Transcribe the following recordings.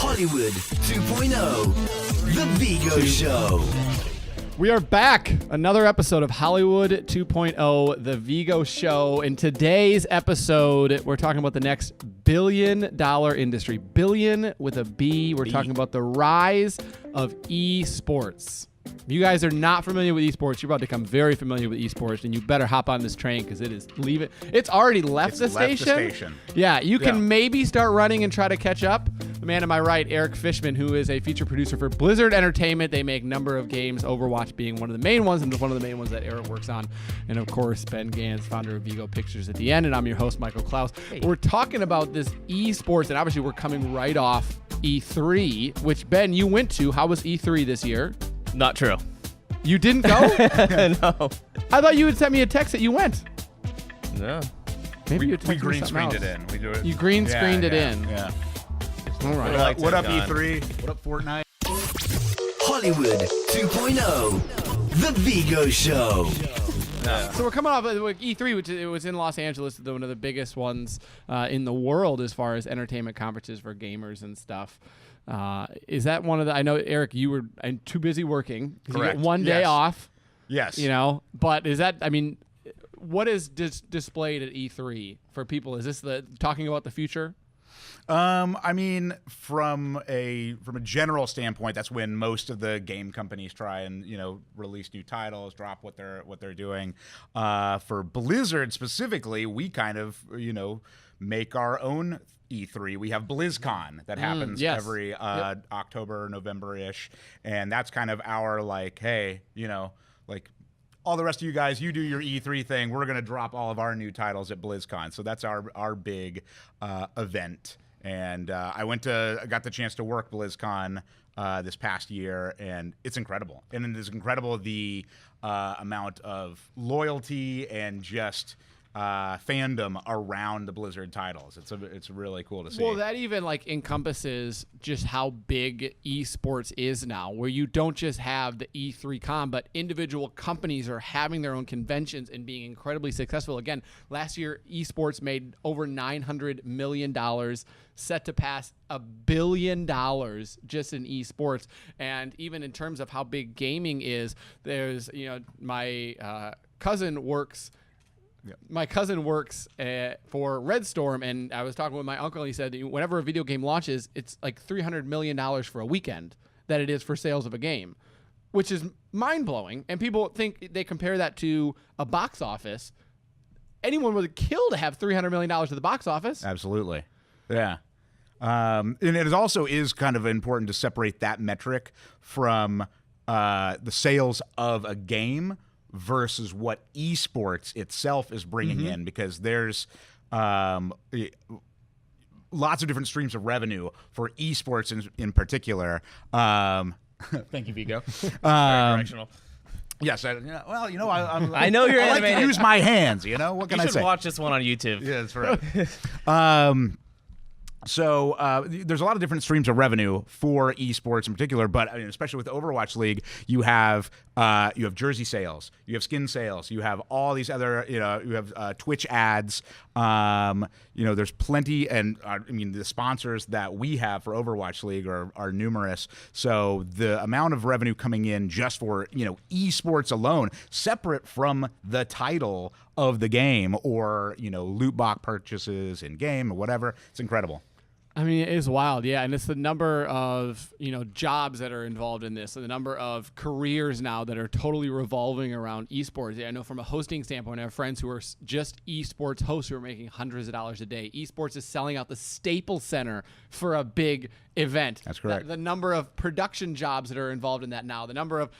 Hollywood 2.0, The Vigo Show. We are back. Another episode of Hollywood 2.0, The Vigo Show. In today's episode, we're talking about the next billion-dollar industry. Billion with a B. We're talking about the rise of esports. If you guys are not familiar with esports, you're about to become very familiar with esports, and you better hop on this train because it is leaving. It's already left the station. Yeah, you can maybe start running and try to catch up. The man to my right, Eric Fishman, who is a feature producer for Blizzard Entertainment. They make a number of games, Overwatch being one of the main ones, and one of the main ones that Eric works on. And of course, Ben Ganz, founder of Vigo Pictures at the end, and I'm your host, Michael Klaus. Hey. We're talking about this esports, and obviously we're coming right off E3, which, Ben, you went to. How was E3 this year? Not true. You didn't go? No. I thought you would send me a text that you went. No. Maybe we green screened it in. We do it. You green screened it in. Yeah. All right. What up, E3? What up, Fortnite? Hollywood 2.0, The Vigo Show. So we're coming off of E3, which it was in Los Angeles, one of the biggest ones in the world as far as entertainment conferences for gamers and stuff. Is that one of the? I know, Eric, you were too busy working because you get one day off. Yes. You know, but is that? I mean, what is displayed at E3 for people? Is this the talking about the future? I mean, from a general standpoint, that's when most of the game companies try and release new titles, drop what they're doing. For Blizzard specifically, we kind of make our own E3. We have BlizzCon that happens every October, November-ish, and that's kind of our hey, all the rest of you guys, you do your E3 thing. We're going to drop all of our new titles at BlizzCon. So that's our big event. And I got the chance to work BlizzCon this past year, and it's incredible. And it is incredible the amount of loyalty and just fandom around the Blizzard titles. It's really cool to see. Well, that even encompasses just how big esports is now, where you don't just have the E3 con, but individual companies are having their own conventions and being incredibly successful. Again, last year esports made over $900 million, set to pass $1 billion just in esports. And even in terms of how big gaming is, there's my cousin works. My cousin works for Red Storm, and I was talking with my uncle, and he said whenever a video game launches, it's like $300 million for a weekend that it is for sales of a game, which is mind-blowing. And people think they compare that to a box office. Anyone would kill to have $300 million to the box office. Absolutely. Yeah. And it also is kind of important to separate that metric from the sales of a game versus what esports itself is bringing in, because there's lots of different streams of revenue for esports in particular. Thank you, Vigo. Directional. Yes, I know you're I like animated. to use my hands. What can I say? You should watch this one on YouTube. Yeah, that's right. So there's a lot of different streams of revenue for esports in particular, but especially with the Overwatch League, you have jersey sales, you have skin sales, you have all these other, you have Twitch ads. There's plenty, and the sponsors that we have for Overwatch League are numerous. So the amount of revenue coming in just for esports alone, separate from the title of the game or loot box purchases in game or whatever, it's incredible. I mean, it is wild, yeah, and it's the number of jobs that are involved in this, and the number of careers now that are totally revolving around esports. Yeah, I know from a hosting standpoint, I have friends who are just esports hosts who are making hundreds of dollars a day. Esports is selling out the Staples Center for a big event. That's correct. The number of production jobs that are involved in that now, the number of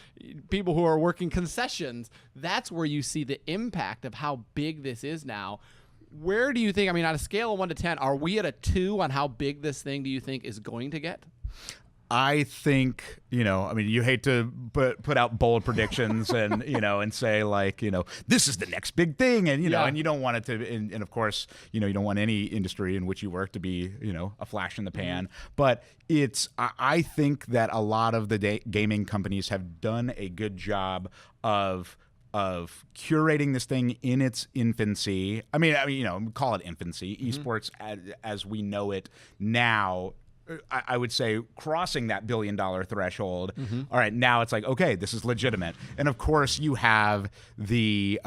people who are working concessions, that's where you see the impact of how big this is now. Where do you think, on a scale of 1 to 10, are we at a 2 on how big this thing do you think is going to get? I think, you hate to put out bold predictions and, and say this is the next big thing. And, and you don't want it to, and of course, you don't want any industry in which you work to be, a flash in the pan. But I think that a lot of the gaming companies have done a good job of curating this thing in its infancy. Call it infancy. Esports as we know it now I would say, crossing that $1 billion threshold. All right, now it's like, okay, this is legitimate. And of course, you have the,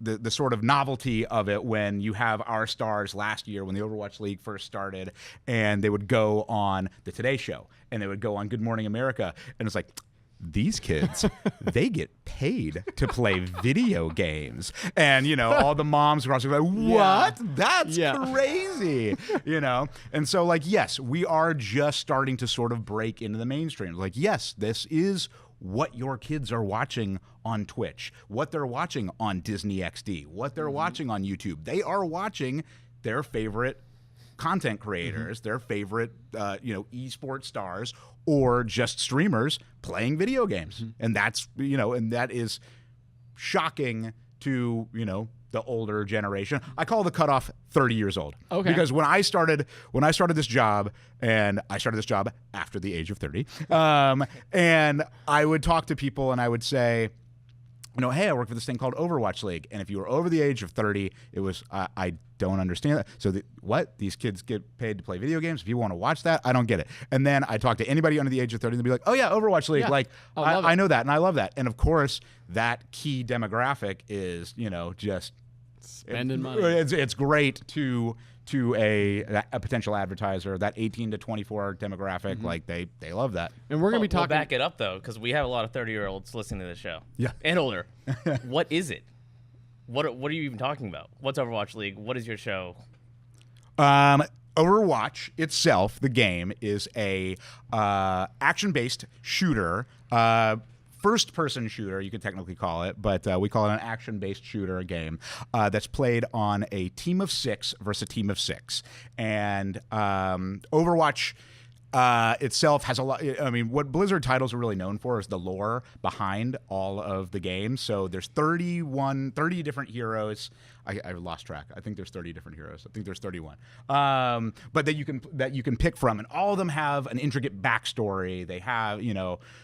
the sort of novelty of it when you have our stars last year when the Overwatch League first started, and they would go on the Today Show and they would go on Good Morning America, and it's like, these kids, they get paid to play video games. And, all the moms were also like, what? That's crazy. And so, like, yes, we are just starting to sort of break into the mainstream. Like, yes, this is what your kids are watching on Twitch, what they're watching on Disney XD, what they're watching on YouTube. They are watching their favorite content creators, their favorite, esports stars, or just streamers playing video games. And that's, and that is shocking to, the older generation. I call the cutoff 30 years old. Okay. Because when I started this job, and I started this job after the age of 30, and I would talk to people and I would say, hey, I work for this thing called Overwatch League. And if you were over the age of 30, it was, I don't understand that. So what? These kids get paid to play video games? If you want to watch that, I don't get it. And then I talk to anybody under the age of 30 and they'll be like, oh yeah, Overwatch League. Yeah, like, I know that and I love that. And of course, that key demographic is, just spending money. It's great to a potential advertiser, that 18 to 24 demographic, like they love that. And we're going to be talking. We'll back it up though, because we have a lot of 30-year-olds listening to this show. Yeah, and older. What is it? What are you even talking about? What's Overwatch League? What is your show? Overwatch itself, the game, is a action-based shooter. First-person shooter, you could technically call it, but we call it an action-based shooter game that's played on a team of 6 versus a team of 6. And Overwatch itself has a lot. I mean, what Blizzard titles are really known for is the lore behind all of the games. So there's 30 different heroes. I lost track. I think there's 30 different heroes. I think there's 31. But that you can pick from, and all of them have an intricate backstory. They have,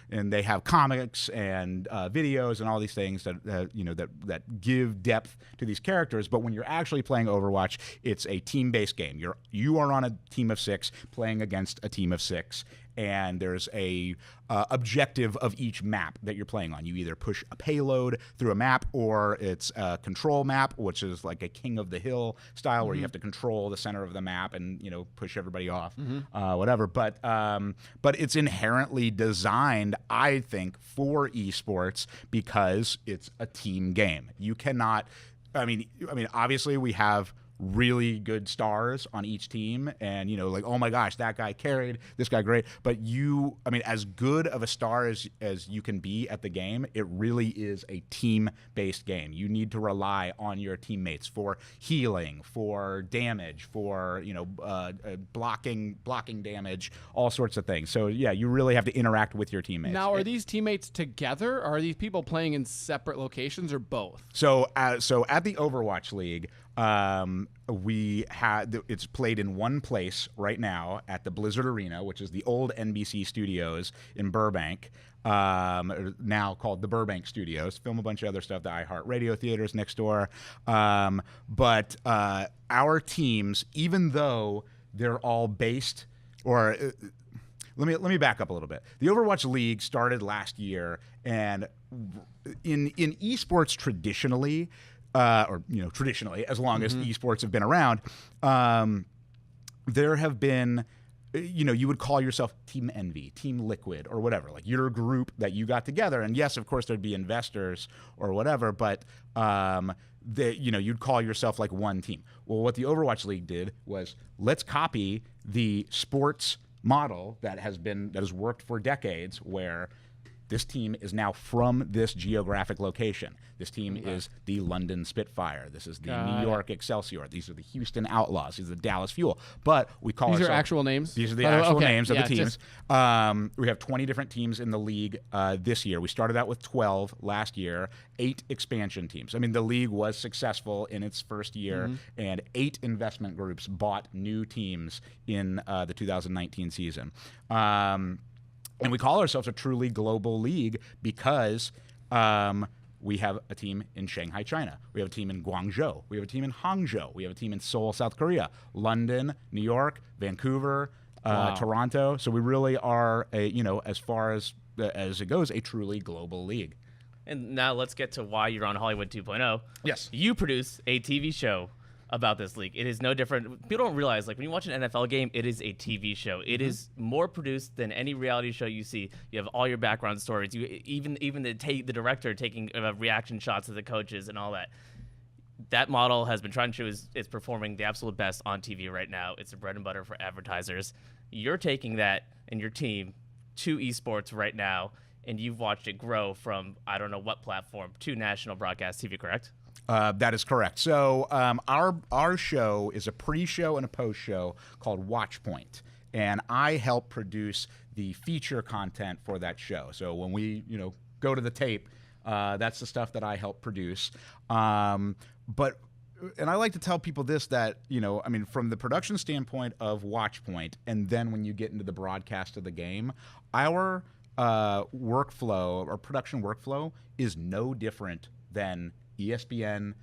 and they have comics and videos and all these things that give depth to these characters. But when you're actually playing Overwatch, it's a team-based game. You are on a team of 6 playing against a team of 6. And there's a objective of each map that you're playing on. You either push a payload through a map, or it's a control map, which is like a King of the Hill style, where you have to control the center of the map and push everybody off, whatever. But it's inherently designed, I think, for esports because it's a team game. You cannot. I mean, obviously we have really good stars on each team, and like, oh my gosh, that guy carried, this guy great. But as good of a star as you can be at the game, it really is a team-based game. You need to rely on your teammates for healing, for damage, for blocking damage, all sorts of things. So yeah, you really have to interact with your teammates. Now, are these teammates together, or are these people playing in separate locations, or both? So at the Overwatch League, it's played in one place right now at the Blizzard Arena, which is the old NBC Studios in Burbank, now called the Burbank Studios. Film a bunch of other stuff, the iHeartRadio theaters next door. But our teams, even though they're all based, or let me back up a little bit. The Overwatch League started last year, and in esports traditionally, traditionally, as long as esports have been around, there have been, you would call yourself Team Envy, Team Liquid, or whatever, like your group that you got together. And yes, of course, there'd be investors or whatever, but you'd call yourself like one team. Well, what the Overwatch League did was, let's copy the sports model that has worked for decades, where this team is now from this geographic location. This team is the London Spitfire. This is the New York Excelsior. These are the Houston Outlaws. These are the Dallas Fuel. But we call these are actual names? These are the actual names of the teams. We have 20 different teams in the league this year. We started out with 12 last year, 8 expansion teams. I mean, the league was successful in its first year, and 8 investment groups bought new teams in the 2019 season. And we call ourselves a truly global league because we have a team in Shanghai, China. We have a team in Guangzhou. We have a team in Hangzhou. We have a team in Seoul, South Korea, London, New York, Vancouver, Toronto. So we really are, as far as it goes, a truly global league. And now let's get to why you're on Hollywood 2.0. Yes. You produce a TV show about this league. It is no different. People don't realize, like, when you watch an NFL game, it is a TV show. It is more produced than any reality show you see. You have all your background stories. You even the director taking reaction shots of the coaches and all that. That model has been tried and true. Is performing the absolute best on TV right now. It's the bread and butter for advertisers. You're taking that and your team to esports right now, and you've watched it grow from I don't know what platform to national broadcast TV, correct? That is correct. So our show is a pre-show and a post-show called Watchpoint, and I help produce the feature content for that show. So when we go to the tape, that's the stuff that I help produce. And I like to tell people this, that from the production standpoint of Watchpoint, and then when you get into the broadcast of the game, our workflow, our production workflow, is no different than ESPN,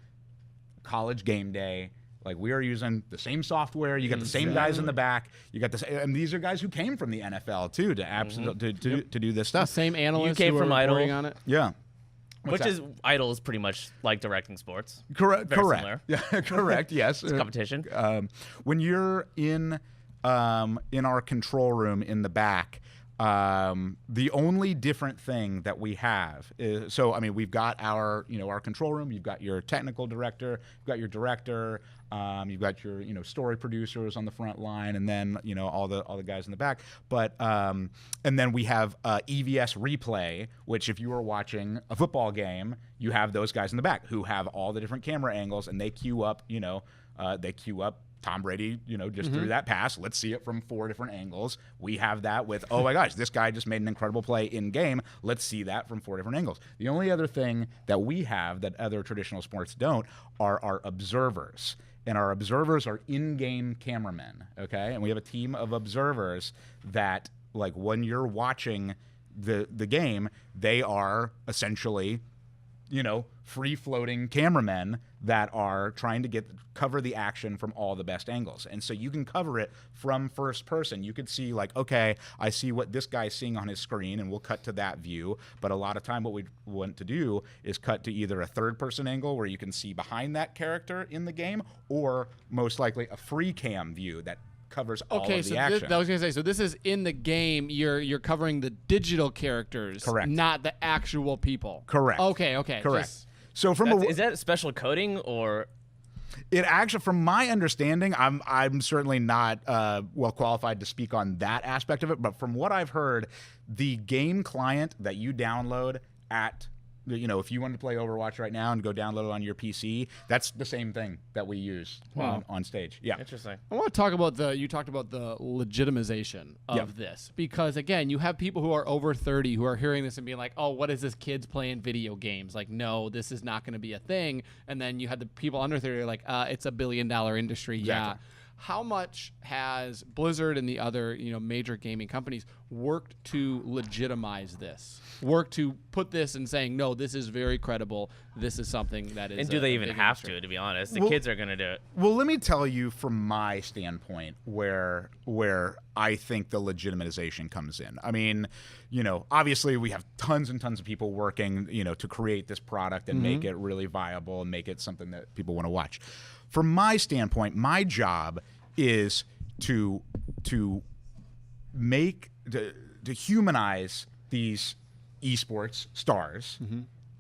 College Game Day. Like, we are using the same software. You got the same guys in the back. You got and these are guys who came from the NFL too to do this stuff. The same analysts You came who from are Idol. reporting on it. Yeah. Idol is pretty much like directing sports. Correct. Very Correct. similar. Yeah. Correct. Yes. It's competition. When you're in our control room in the back, the only different thing that we have is, we've got our control room. You've got your technical director. You've got your director. You've got your story producers on the front line, and then all the guys in the back. But and then we have EVS replay, which if you are watching a football game, you have those guys in the back who have all the different camera angles, and they queue up. Tom Brady, just threw that pass. Let's see it from 4 different angles. We have that with, oh my gosh, this guy just made an incredible play in game. Let's see that from 4 different angles. The only other thing that we have that other traditional sports don't are our observers. And our observers are in-game cameramen, okay? And we have a team of observers that, like, when you're watching the game, they are essentially free-floating cameramen that are trying to cover the action from all the best angles. And so you can cover it from first person. You could see, like, okay, I see what this guy's seeing on his screen, and we'll cut to that view. But a lot of time what we want to do is cut to either a third-person angle where you can see behind that character in the game, or most likely a free cam view that covers all of the action. I was gonna say, so this is in the game. You're covering the digital characters, correct? Not the actual people, correct? Okay, correct. So is that special coding, or it actually, from my understanding, I'm certainly not well qualified to speak on that aspect of it, but from what I've heard, the game client that you download at if you wanted to play Overwatch right now and go download it on your PC, that's the same thing that we use on stage. Yeah. Interesting. I want to talk about you talked about the legitimization of this, because again, you have people who are over 30 who are hearing this and being like, oh, what is this, kids playing video games? Like, no, this is not going to be a thing. And then you had the people under 30 like, it's $1 billion industry. Exactly. Yeah. How much has Blizzard and the other major gaming companies worked to legitimize this? Worked to put this and saying, no, this is very credible. This is something that is. And do they even have to be honest? The kids are going to do it. Well, let me tell you from my standpoint where I think the legitimization comes in. I mean, obviously we have tons and tons of people working, to create this product and make it really viable and make it something that people want to watch. From my standpoint, my job is to humanize these esports stars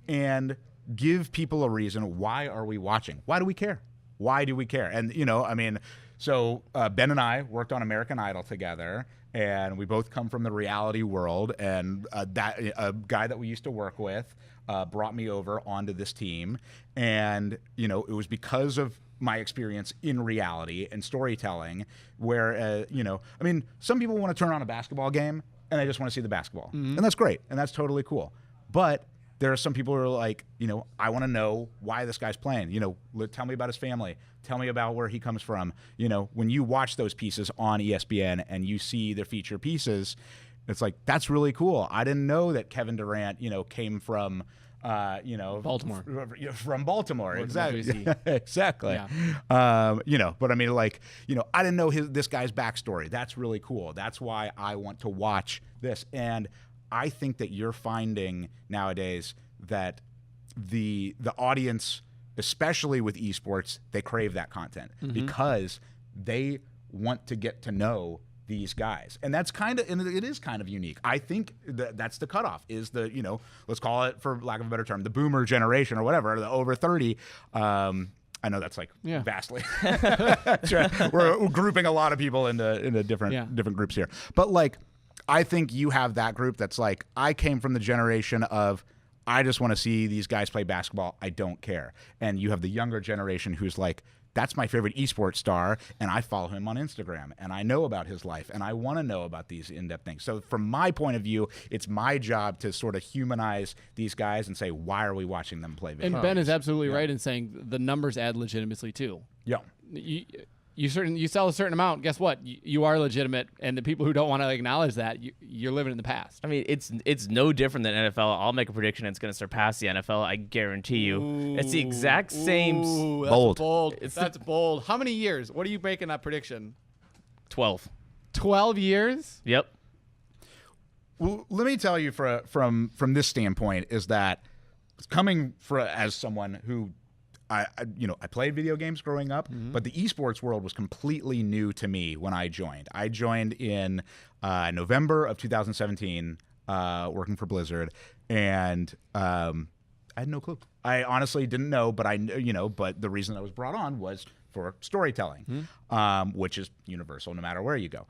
and give people a reason. Why are we watching? Why do we care? Why do we care? And so Ben and I worked on American Idol together, and we both come from the reality world. And a guy that we used to work with brought me over onto this team, and it was because of my experience in reality and storytelling, where some people want to turn on a basketball game and they just want to see the basketball, and that's great, and that's totally cool. But there are some people who are like, I want to know why this guy's playing. Tell me about his family. Tell me about where he comes from. When you watch those pieces on ESPN and you see their feature pieces, it's like, that's really cool. I didn't know that Kevin Durant, came from Baltimore. From Baltimore, exactly. WC. Exactly. Yeah. But I mean, like, I didn't know this guy's backstory. That's really cool. That's why I want to watch this. And I think that you're finding nowadays that the audience, especially with esports, they crave that content because they want to get to know these guys. And that's it is kind of unique. I think that's the cutoff is let's call it, for lack of a better term, the boomer generation or whatever, the over 30. I know that's like vastly. We're grouping a lot of people into different groups here. But like, I think you have that group that's like, I came from the generation of, I just want to see these guys play basketball. I don't care. And you have the younger generation who's like, that's my favorite esports star, and I follow him on Instagram, and I know about his life, and I want to know about these in-depth things. So from my point of view, it's my job to sort of humanize these guys and say, why are we watching them play video And Ben is absolutely right in saying the numbers add legitimacy too. Yeah. You sell a certain amount, guess what? You are legitimate, and the people who don't want to acknowledge that, you're living in the past. I mean, it's no different than NFL. I'll make a prediction it's going to surpass the NFL. I guarantee you. Ooh, it's the exact same. That's bold. That's bold. How many years? What are you making that prediction? 12. 12 years? Yep. Well, let me tell you from this standpoint is that coming as someone who I played video games growing up, but the esports world was completely new to me when I joined. I joined in November of 2017, working for Blizzard, and I had no clue. I honestly didn't know, but but the reason I was brought on was for storytelling, which is universal no matter where you go.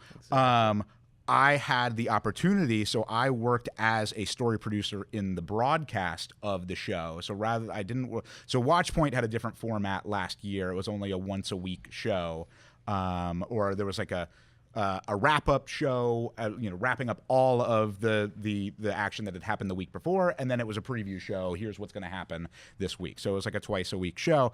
I had the opportunity, so I worked as a story producer in the broadcast of the show. So Watchpoint had a different format last year. It was only a once a week show, or there was like a wrap-up show, wrapping up all of the action that had happened the week before, and then it was a preview show. Here's what's going to happen this week. So it was like a twice-a-week show.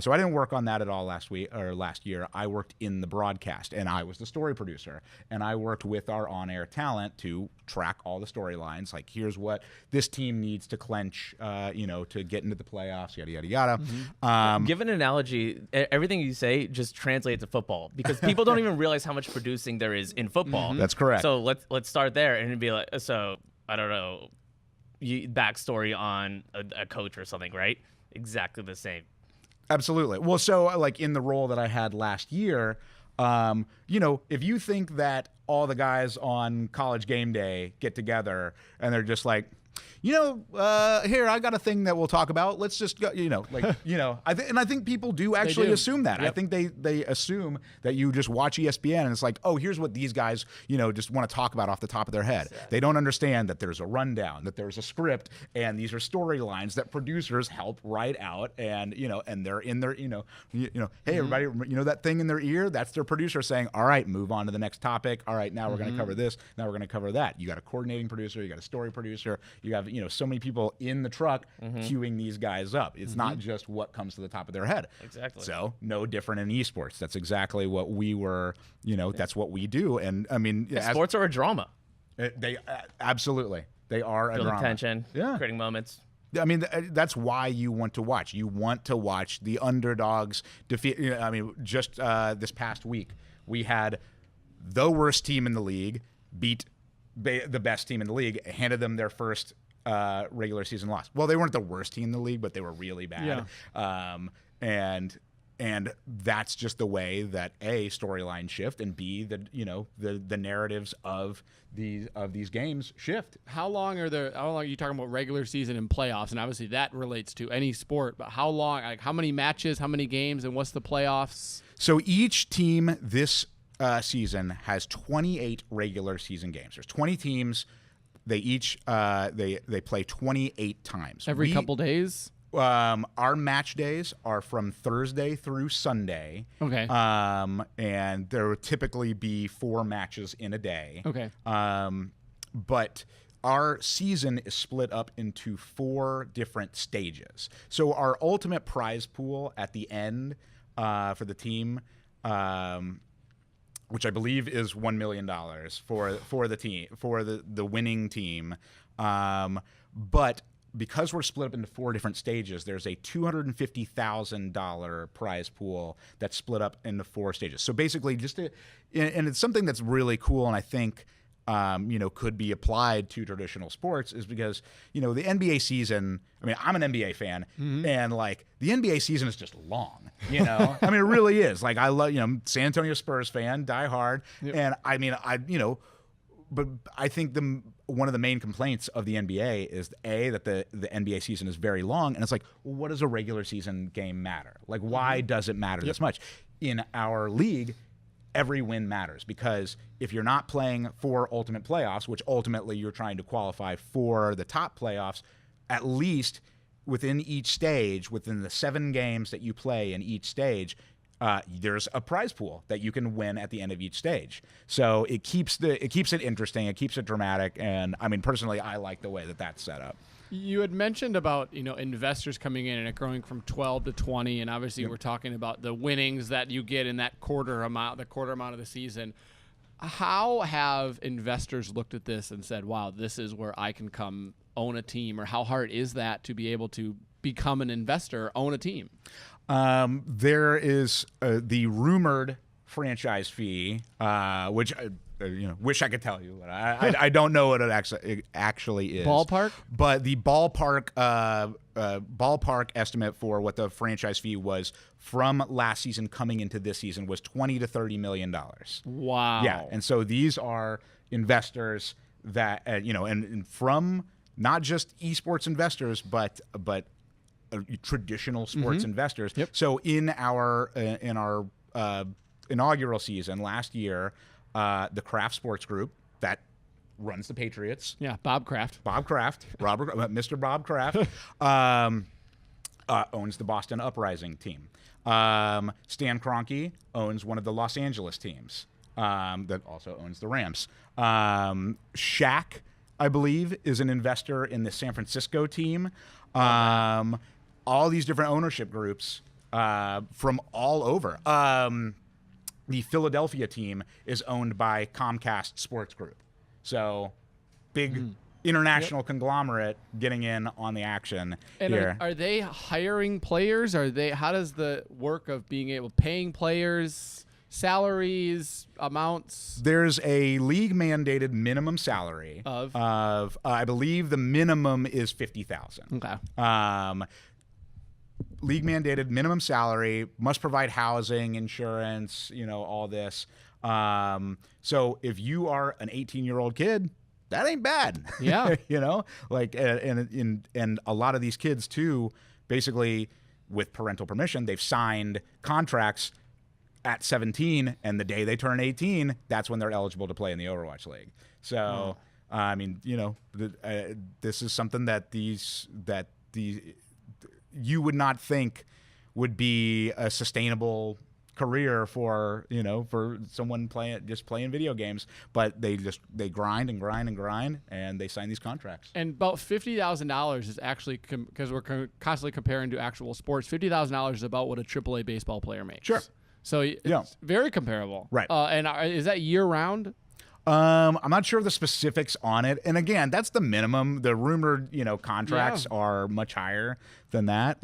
So I didn't work on that at all last year. I worked in the broadcast, and I was the story producer, and I worked with our on-air talent to track all the storylines. Like, here's what this team needs to clench, to get into the playoffs, yada yada yada. Give an analogy. Everything you say just translates to football because people don't even realize how much producing there is in football. That's correct. So let's start there and it'd be like, so I don't know, backstory on a coach or something, right? Exactly the same. Absolutely. Well, so like in the role that I had last year, if you think that all the guys on College Game Day get together and they're just like, here, I got a thing that we'll talk about. Let's just go, I think people do actually assume that. Yep. I think they assume that you just watch ESPN and it's like, oh, here's what these guys, just want to talk about off the top of their head. Exactly. They don't understand that there's a rundown, that there's a script, and these are storylines that producers help write out, and and they're in their, hey, everybody, that thing in their ear, that's their producer saying, all right, move on to the next topic. All right, now we're going to cover this. Now we're going to cover that. You got a coordinating producer, you got a story producer, you have so many people in the truck queuing these guys up. It's not just what comes to the top of their head. Exactly. So no different in esports. That's exactly what we were, that's what we do. And I mean, sports are a drama. They absolutely, they are a drama. Tension, creating moments. I mean, that's why you want to watch. You want to watch the underdogs defeat. Just this past week, we had the worst team in the league beat the best team in the league, handed them their first regular season loss. Well, they weren't the worst team in the league, but they were really bad. Yeah. And that's just the way that A, storyline shift, and B, the narratives of these games shift. How long are you talking about regular season and playoffs? And obviously that relates to any sport, but how long, like how many matches, how many games, and what's the playoffs? So each team this season has 28 regular season games. There's 20 teams. They each they play 28 times. Every couple days? Our match days are from Thursday through Sunday. Okay. And there would typically be 4 matches in a day. Okay. But our season is split up into 4 different stages. So our ultimate prize pool at the end for the team, which I believe is $1 million for the team, for the winning team. But because we're split up into 4 different stages, there's a $250,000 prize pool that's split up into 4 stages. So basically, and it's something that's really cool, and I think could be applied to traditional sports, is because the NBA season. I mean, I'm an NBA fan, and like the NBA season is just long. I mean, it really is. Like I love San Antonio Spurs fan, die hard, and I mean but I think one of the main complaints of the NBA is that the NBA season is very long, and it's like, well, what does a regular season game matter? Like, why does it matter this much? In our league, every win matters, because if you're not playing for ultimate playoffs, which ultimately you're trying to qualify for the top playoffs, at least within each stage, within the 7 games that you play in each stage, there's a prize pool that you can win at the end of each stage. So it keeps it interesting, it keeps it dramatic, and I mean, personally, I like the way that that's set up. You had mentioned about investors coming in and it growing from 12 to 20, and obviously we're talking about the winnings that you get in that quarter amount of the season. How have investors looked at this and said, "Wow, this is where I can come own a team," or how hard is that to be able to become an investor, own a team? There is the rumored franchise fee, which wish I could tell you, but I don't know what it actually is. Ballpark? But the ballpark estimate for what the franchise fee was from last season coming into this season was $20 to $30 million. Wow. Yeah, and so these are investors that and from not just esports investors, but traditional sports investors. Yep. So in our inaugural season last year, the Kraft Sports Group that runs the Patriots. Yeah, Bob Kraft, Mr. Bob Kraft, owns the Boston Uprising team. Stan Kroenke owns one of the Los Angeles teams that also owns the Rams. Shaq, I believe, is an investor in the San Francisco team. All these different ownership groups from all over. The Philadelphia team is owned by Comcast Sports Group. So big international conglomerate getting in on the action here. Are they hiring players? How does the work of paying players, salaries, amounts? There's a league mandated minimum salary of I believe the minimum is $50,000. Okay. League mandated minimum salary, must provide housing, insurance, all this. So if you are an 18-year-old kid, that ain't bad. Yeah. And a lot of these kids too, basically with parental permission, they've signed contracts at 17, and the day they turn 18, that's when they're eligible to play in the Overwatch League. So, I mean, this is something that you would not think would be a sustainable career for someone playing video games, but they grind and grind and grind, and they sign these contracts. And about $50,000 is actually, because we're constantly comparing to actual sports, $50,000 is about what a AAA baseball player makes. Sure. So it's very comparable. Right. And is that year round? I'm not sure of the specifics on it. And again, that's the minimum. The rumored, contracts are much higher than that.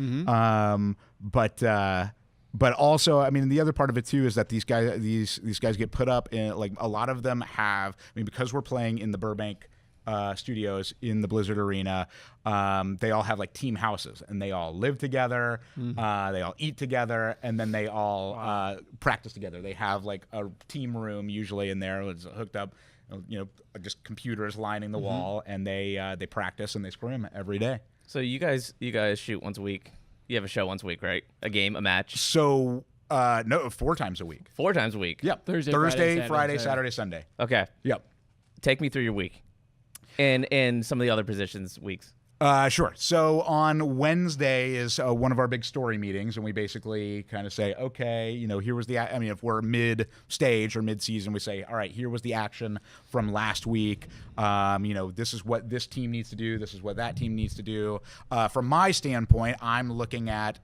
But also, I mean, the other part of it too is that these guys get put up in, like, a lot of them have, I mean, because we're playing in the Burbank studios in the Blizzard Arena, they all have like team houses, and they all live together, they all eat together, and then they all practice together. They have like a team room usually in there. It's hooked up, just computers lining the wall, and they practice and they scrim every day. So you guys shoot once a week. You have a show once a week, right? A game, a match. So no, 4 times a week. 4 times a week. Yep. Thursday, Friday, Saturday, Sunday. Okay. Yep. Take me through your week, and some of the other positions weeks. Sure. So on Wednesday is one of our big story meetings, and we basically kind of say, okay, here was if we're mid-stage or mid-season, we say, all right, here was the action from last week. This is what this team needs to do. This is what that team needs to do. From my standpoint, I'm looking at,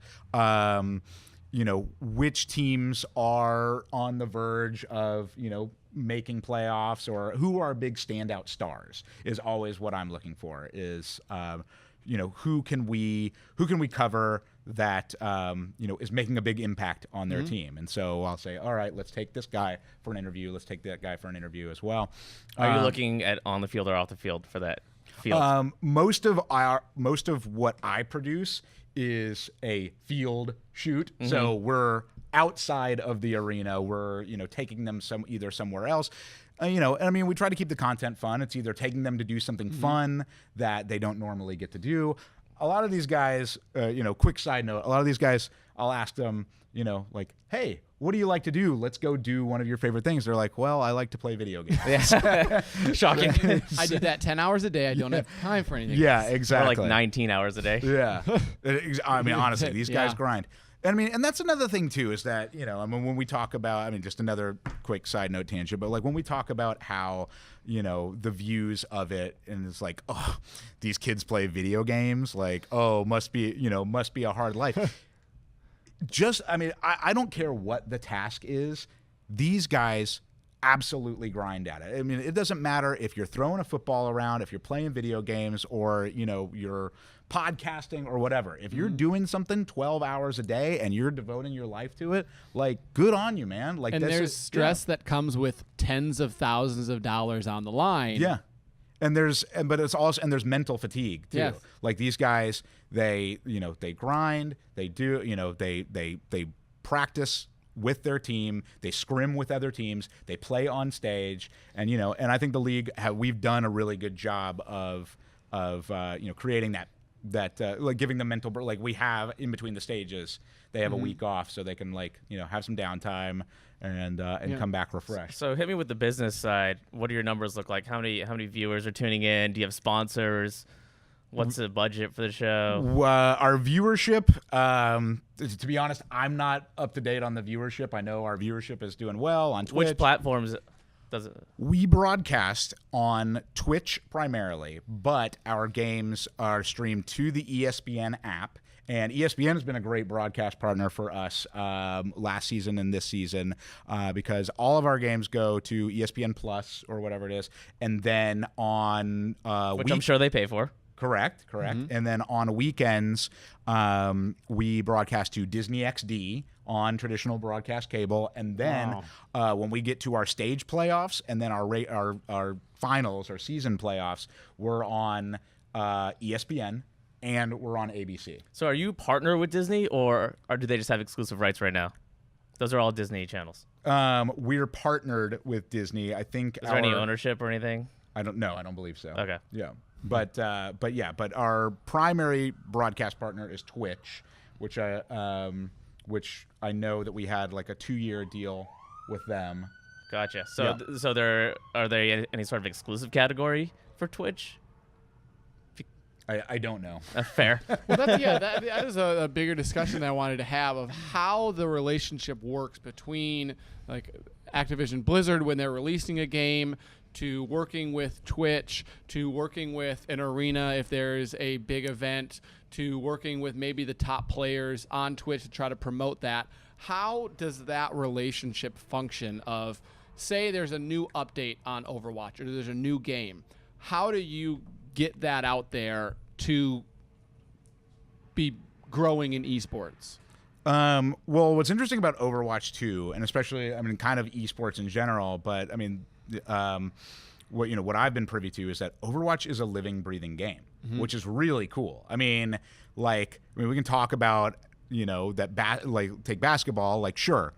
which teams are on the verge of, making playoffs, or who are big standout stars is always what I'm looking for, is who can we cover that is making a big impact on their team. And so I'll say, all right, let's take this guy for an interview. Let's take that guy for an interview as well. Are you looking at on the field or off the field for that field? Most of what I produce is a field shoot. So we're outside of the arena. We're taking them either somewhere else. We try to keep the content fun. It's either taking them to do something fun that they don't normally get to do. A lot of these guys, quick side note, a lot of these guys, I'll ask them, like, hey, what do you like to do? Let's go do one of your favorite things. They're like, well, I like to play video games. Shocking. I do that 10 hours a day. I don't have time for anything. Yeah, else. exactly. Or like 19 hours a day. Yeah. I mean, honestly, these guys Yeah. grind. And that's another thing too, is that, when we talk about, just another quick side note tangent, but like when we talk about how, the views of it, and it's like, oh, these kids play video games, like, oh, must be a hard life. I don't care what the task is. These guys absolutely grind at it. It doesn't matter if you're throwing a football around, if you're playing video games, or, you're podcasting or whatever. If you're doing something 12 hours a day and you're devoting your life to it, like, good on you, man. Like, And there's stress that comes with tens of thousands of dollars on the line. Yeah. And there's mental fatigue too. Yes. Like, these guys, they grind, they do, they practice with their team, they scrim with other teams, they play on stage, and and I think the league we've done a really good job of creating that like giving them mental like we have in between the stages. They have a week off so they can have some downtime and come back refreshed. So hit me with the business side. What do your numbers look like? How many viewers are tuning in? Do you have sponsors? What's the budget for the show? Our viewership, to be honest, I'm not up to date on the viewership. I know our viewership is doing well on Twitch. Which platforms does it? We broadcast on Twitch primarily, but our games are streamed to the ESPN app. And ESPN has been a great broadcast partner for us last season and this season because all of our games go to ESPN Plus or whatever it is. And then on Which I'm sure they pay for. Correct. And then on weekends, we broadcast to Disney XD on traditional broadcast cable. And then when we get to our stage playoffs and then our finals, our season playoffs, we're on ESPN and we're on ABC. So are you partner with Disney or do they just have exclusive rights right now? Those are all Disney channels. We're partnered with Disney. I think. Is there any ownership or anything? I don't believe so. Okay. Yeah. But our primary broadcast partner is Twitch, which I know that we had like a 2-year deal with them. Gotcha. So are there any sort of exclusive category for Twitch? I don't know. Fair. Well, that is a bigger discussion that I wanted to have of how the relationship works between like Activision Blizzard when they're releasing a game, to working with Twitch, to working with an arena if there's a big event, to working with maybe the top players on Twitch to try to promote that. How does that relationship function of, say there's a new update on Overwatch or there's a new game? How do you get that out there to be growing in esports? Well, what's interesting about Overwatch 2, and especially, kind of esports in general, but what I've been privy to is that Overwatch is a living, breathing game, which is really cool. We can talk about take basketball, sure,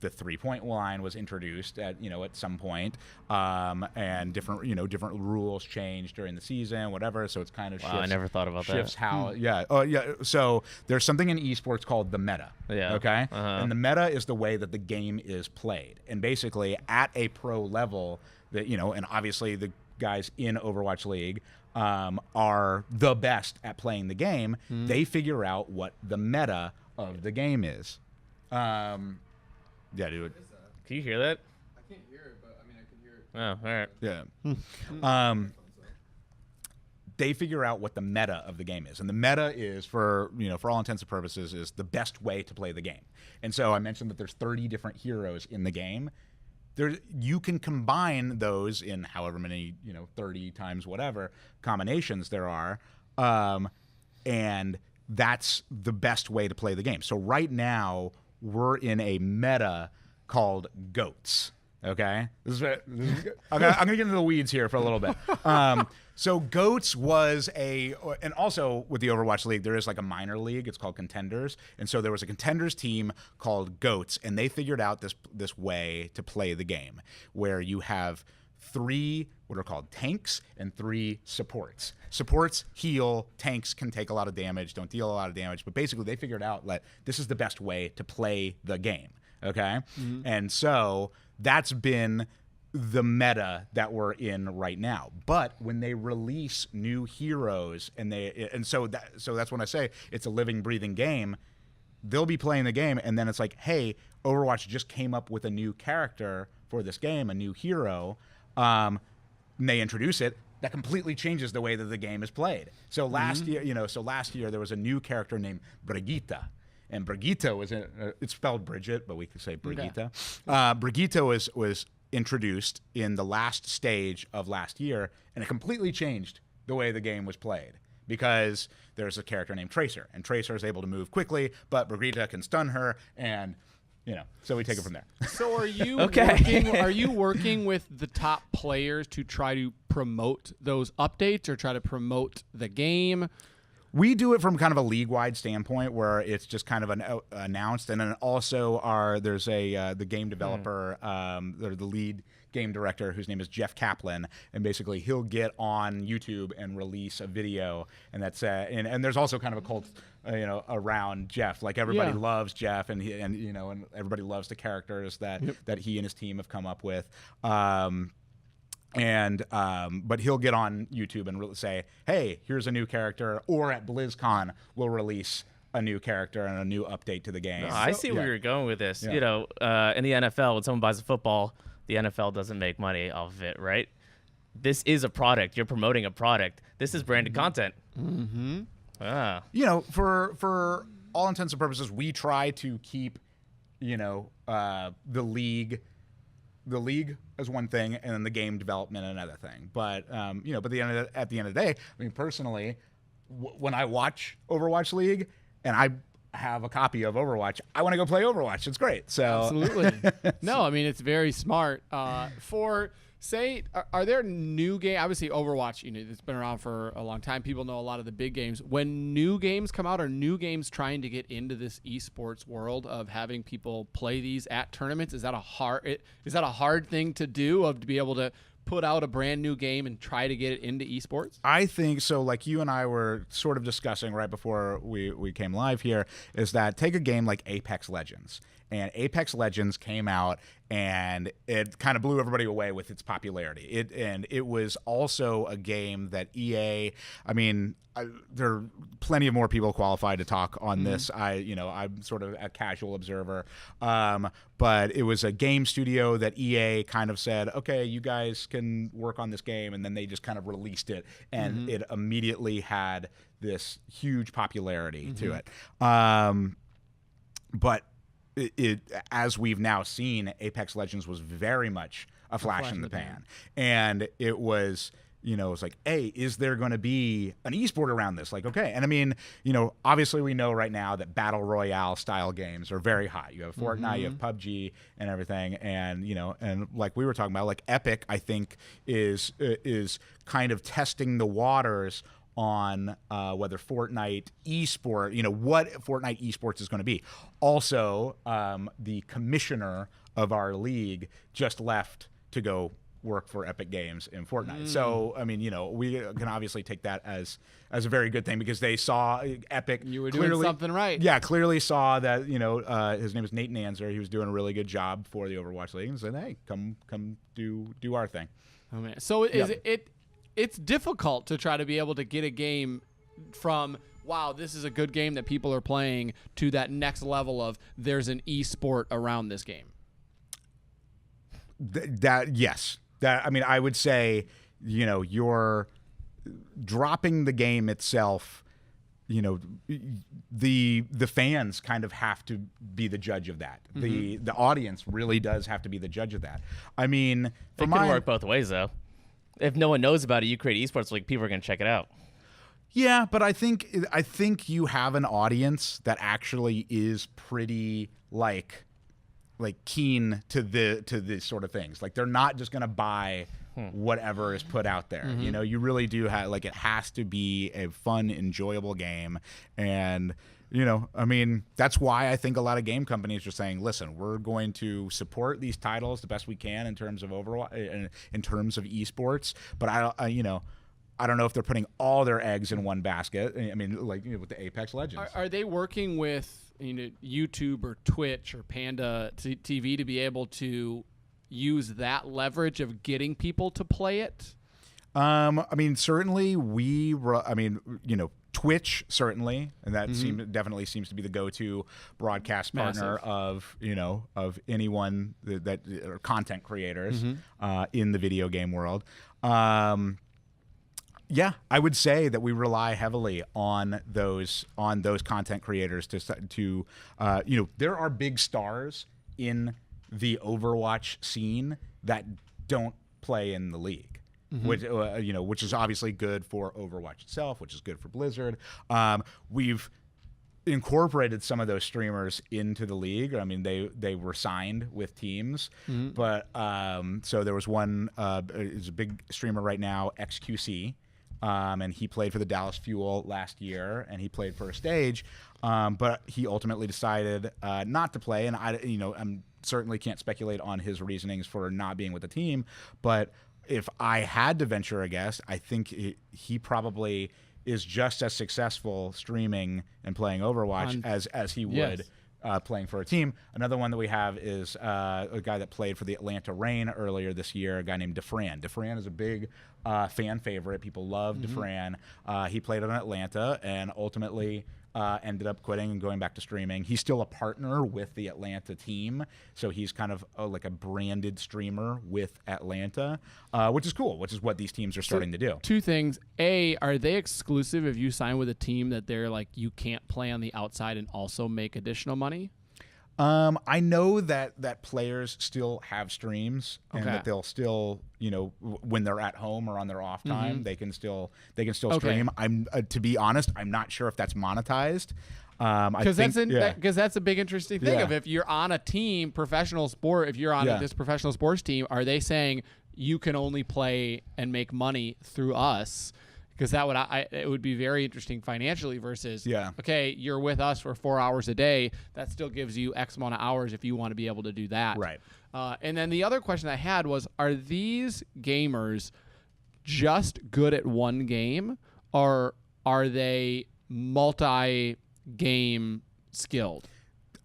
the 3-point line was introduced at some point, and different rules changed during the season, whatever. So it's kind of I never thought about shifts that. how So there's something in esports called the meta. Yeah. Okay. And the meta is the way that the game is played, and basically at a pro level, that and obviously the guys in Overwatch League are the best at playing the game. They figure out what the meta of the game is. Yeah, dude. Can you hear that? I can't hear it, but I can hear it. Oh, all right. Yeah. They figure out what the meta of the game is, and the meta is for all intents and purposes is the best way to play the game. And so I mentioned that there's 30 different heroes in the game. You can combine those in however many 30 times whatever combinations there are. And that's the best way to play the game. So right now we're in a meta called GOATs. Okay, I'm gonna get into the weeds here for a little bit. So GOATs was and also with the Overwatch League, there is like a minor league. It's called Contenders, and so there was a Contenders team called GOATs, and they figured out this way to play the game where you have 3 what are called tanks and 3 supports. Supports heal, tanks can take a lot of damage, don't deal a lot of damage, but basically they figured out that this is the best way to play the game. Okay, and so that's been the meta that we're in right now. But when they release new heroes, so that's when I say it's a living, breathing game. They'll be playing the game, and then it's like, hey, Overwatch just came up with a new character for this game, a new hero. And they introduce it. That completely changes the way that the game is played. So last year there was a new character named Brigitte. And Brigitte was it's spelled Bridget, but we could say Brigitte. Okay. Brigitte was introduced in the last stage of last year, and it completely changed the way the game was played because there's a character named Tracer, and Tracer is able to move quickly, but Brigitte can stun her, and so we take it from there. So are you working with the top players to try to promote those updates or try to promote the game? We do it from kind of a league-wide standpoint where it's just kind of announced, and then also there's the game developer, the lead game director, whose name is Jeff Kaplan, and basically he'll get on YouTube and release a video, and that's and there's also kind of a cult, around Jeff. Like everybody loves Jeff, and and everybody loves the characters that he and his team have come up with. But he'll get on YouTube and say, hey, here's a new character, or at BlizzCon we'll release a new character and a new update to the game. No, I see where you're going with this. Yeah. In the NFL, when someone buys a football, the NFL doesn't make money off of it, right? This is a product. You're promoting a product. This is branded content. Mm-hmm. Ah. For all intents and purposes, we try to keep, the league is one thing, and then the game development another thing. But at the end of the day, I mean, personally, when I watch Overwatch League and I have a copy of Overwatch, I want to go play Overwatch. It's great. So absolutely. No, I mean, it's very smart. Are there new games? Obviously, Overwatch, it's been around for a long time. People know a lot of the big games. When new games come out, are new games trying to get into this esports world of having people play these at tournaments? Is that a hard thing to do, to be able to put out a brand new game and try to get it into esports? I think so. Like you and I were sort of discussing right before we came live here, is that take a game like Apex Legends. And Apex Legends came out, and it kind of blew everybody away with its popularity. It was also a game that EA, there are plenty of more people qualified to talk on this. I'm sort of a casual observer. But it was a game studio that EA kind of said, okay, you guys can work on this game. And then they just kind of released it, and it immediately had this huge popularity to it. But as we've now seen, Apex Legends was very much a flash in the pan. And it was, it's like, hey, is there going to be an esport around this? Like, okay. And obviously we know right now that battle royale style games are very hot. You have Fortnite, you have PUBG and everything. And, and like we were talking about, like Epic, I think is kind of testing the waters on whether Fortnite esport, what Fortnite esports is going to be. Also, the commissioner of our league just left to go work for Epic Games in Fortnite. So, we can obviously take that as a very good thing, because they saw Epic. You were doing something right. Yeah, clearly saw that, his name is Nate Nanzer. He was doing a really good job for the Overwatch League, and said, hey, come do our thing. Oh, man. So it's difficult to try to be able to get a game from, wow, this is a good game that people are playing, to that next level of there's an esport around this game. Yes. I would say, you're dropping the game itself. The fans kind of have to be the judge of that. The audience really does have to be the judge of that. It can work both ways, though. If no one knows about it, you create esports, like people are going to check it out. Yeah, but I think you have an audience that actually is pretty like keen to these sort of things. Like they're not just gonna buy whatever is put out there. You know, you really do have like, it has to be a fun, enjoyable game. And you know, I mean, that's why I think a lot of game companies are saying, listen, we're going to support these titles the best we can in terms of Overwatch, in terms of esports. But I don't know if they're putting all their eggs in one basket. I mean, like, you know, with the Apex Legends. Are they working with, you know, YouTube or Twitch or Panda TV to be able to use that leverage of getting people to play it? I mean, certainly you know, Twitch certainly, and that definitely seems to be the go-to broadcast partner of, you know, of anyone that are content creators in the video game world. Yeah, I would say that we rely heavily on those content creators to you know, there are big stars in the Overwatch scene that don't play in the league. Which you know, which is obviously good for Overwatch itself, which is good for Blizzard. We've incorporated some of those streamers into the league. I mean, they were signed with teams, but so there was one is a big streamer right now, XQC, and he played for the Dallas Fuel last year, and he played for a stage, but he ultimately decided not to play. And I'm certainly can't speculate on his reasonings for not being with the team, but if I had to venture a guess, I think he probably is just as successful streaming and playing Overwatch as he would playing for a team. Another one that we have is a guy that played for the Atlanta Reign earlier this year, a guy named Defran. Defran is a big fan favorite. People love Defran. He played in Atlanta and ultimately ended up quitting and going back to streaming. He's still a partner with the Atlanta team, so he's kind of like a branded streamer with Atlanta, which is cool, which is what these teams are starting to do. Two things. A, are they exclusive if you sign with a team that they're like, you can't play on the outside and also make additional money? I know that players still have streams and that they'll still, you know, when they're at home or on their off time, they can still stream. I'm to be honest, I'm not sure if that's monetized. Because that's a big interesting thing of if you're on a team, professional sport, if you're on this professional sports team, are they saying you can only play and make money through us? Because it would be very interesting financially versus, okay, you're with us for 4 hours a day. That still gives you X amount of hours if you want to be able to do that. Right. And then the other question I had was, are these gamers just good at one game, or are they multi-game skilled?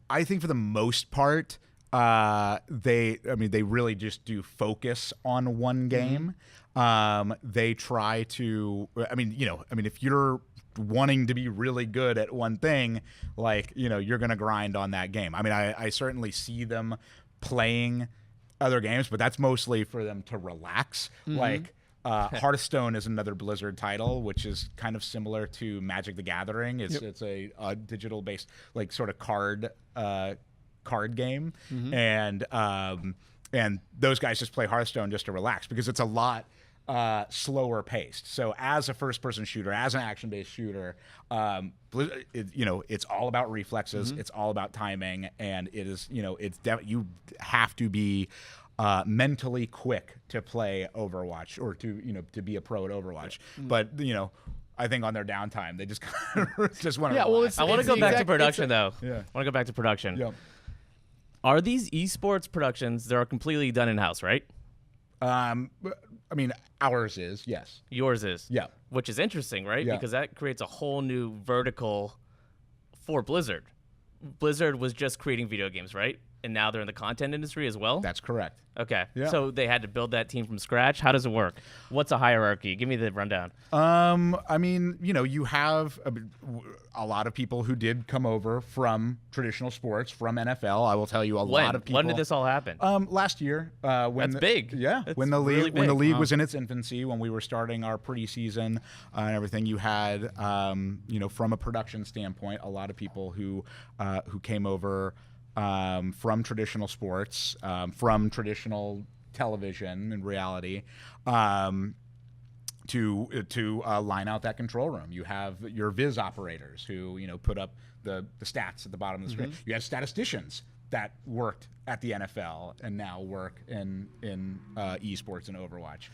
I think for the most part, they really just do focus on one game. They try to, if you're wanting to be really good at one thing, like, you know, you're going to grind on that game. I mean, I certainly see them playing other games, but that's mostly for them to relax. Like, Hearthstone is another Blizzard title, which is kind of similar to Magic the Gathering. It's a digital based, like, sort of card game. And those guys just play Hearthstone just to relax because it's a lot slower paced. So as a first person shooter, as an action based shooter, it's all about reflexes. It's all about timing, and it is, you have to be mentally quick to play Overwatch or to be a pro at Overwatch. But I think on their downtime they just just want to. I want to go back to production though. I want to go back to production. Yeah. Are these esports productions that are completely done in house, right? I mean, ours is, yes. Yours is, yeah. Which is interesting, right? Yeah. Because that creates a whole new vertical for Blizzard. Blizzard was just creating video games, right? And now they're in the content industry as well? That's correct. Okay. Yeah. So they had to build that team from scratch. How does it work? What's a hierarchy? Give me the rundown. I mean, you have a lot of people who did come over from traditional sports, from NFL. I will tell you, lot of people. When did this all happen? Last year. That's big. Yeah. That's when the league really big. was in its infancy, when we were starting our preseason and everything, you had, from a production standpoint, a lot of people who came over from traditional sports, from traditional television and reality, to line out that control room. You have your viz operators who put up the stats at the bottom of the screen. You have statisticians that worked at the NFL and now work in esports and Overwatch,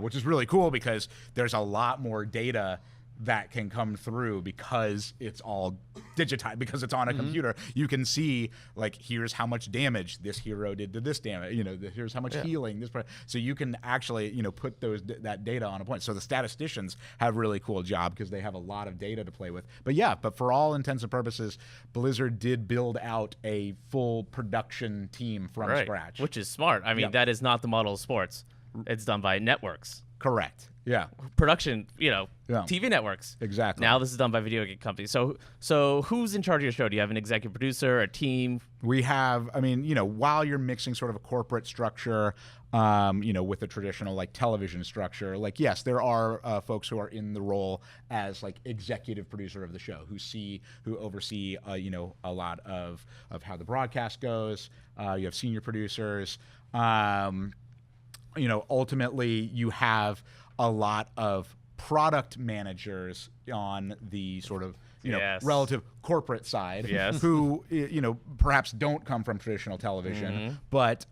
which is really cool because there's a lot more data that can come through because it's all digitized, because it's on a computer. You can see, like, here's how much damage this hero did to this damage, here's how much healing this so you can actually put that data on a point. So the statisticians have a really cool job because they have a lot of data to play with. But for all intents and purposes, Blizzard did build out a full production team from scratch, which is smart. I mean, that is not the model of sports. It's done by networks. Correct. Yeah. Production, TV networks. Exactly. Now this is done by video game companies. So who's in charge of your show? Do you have an executive producer, a team? We have, while you're mixing sort of a corporate structure, with a traditional like television structure, like, yes, there are folks who are in the role as like executive producer of the show who oversee, a lot of how the broadcast goes. You have senior producers. Ultimately you have a lot of product managers on the sort of relative corporate side who perhaps don't come from traditional television, but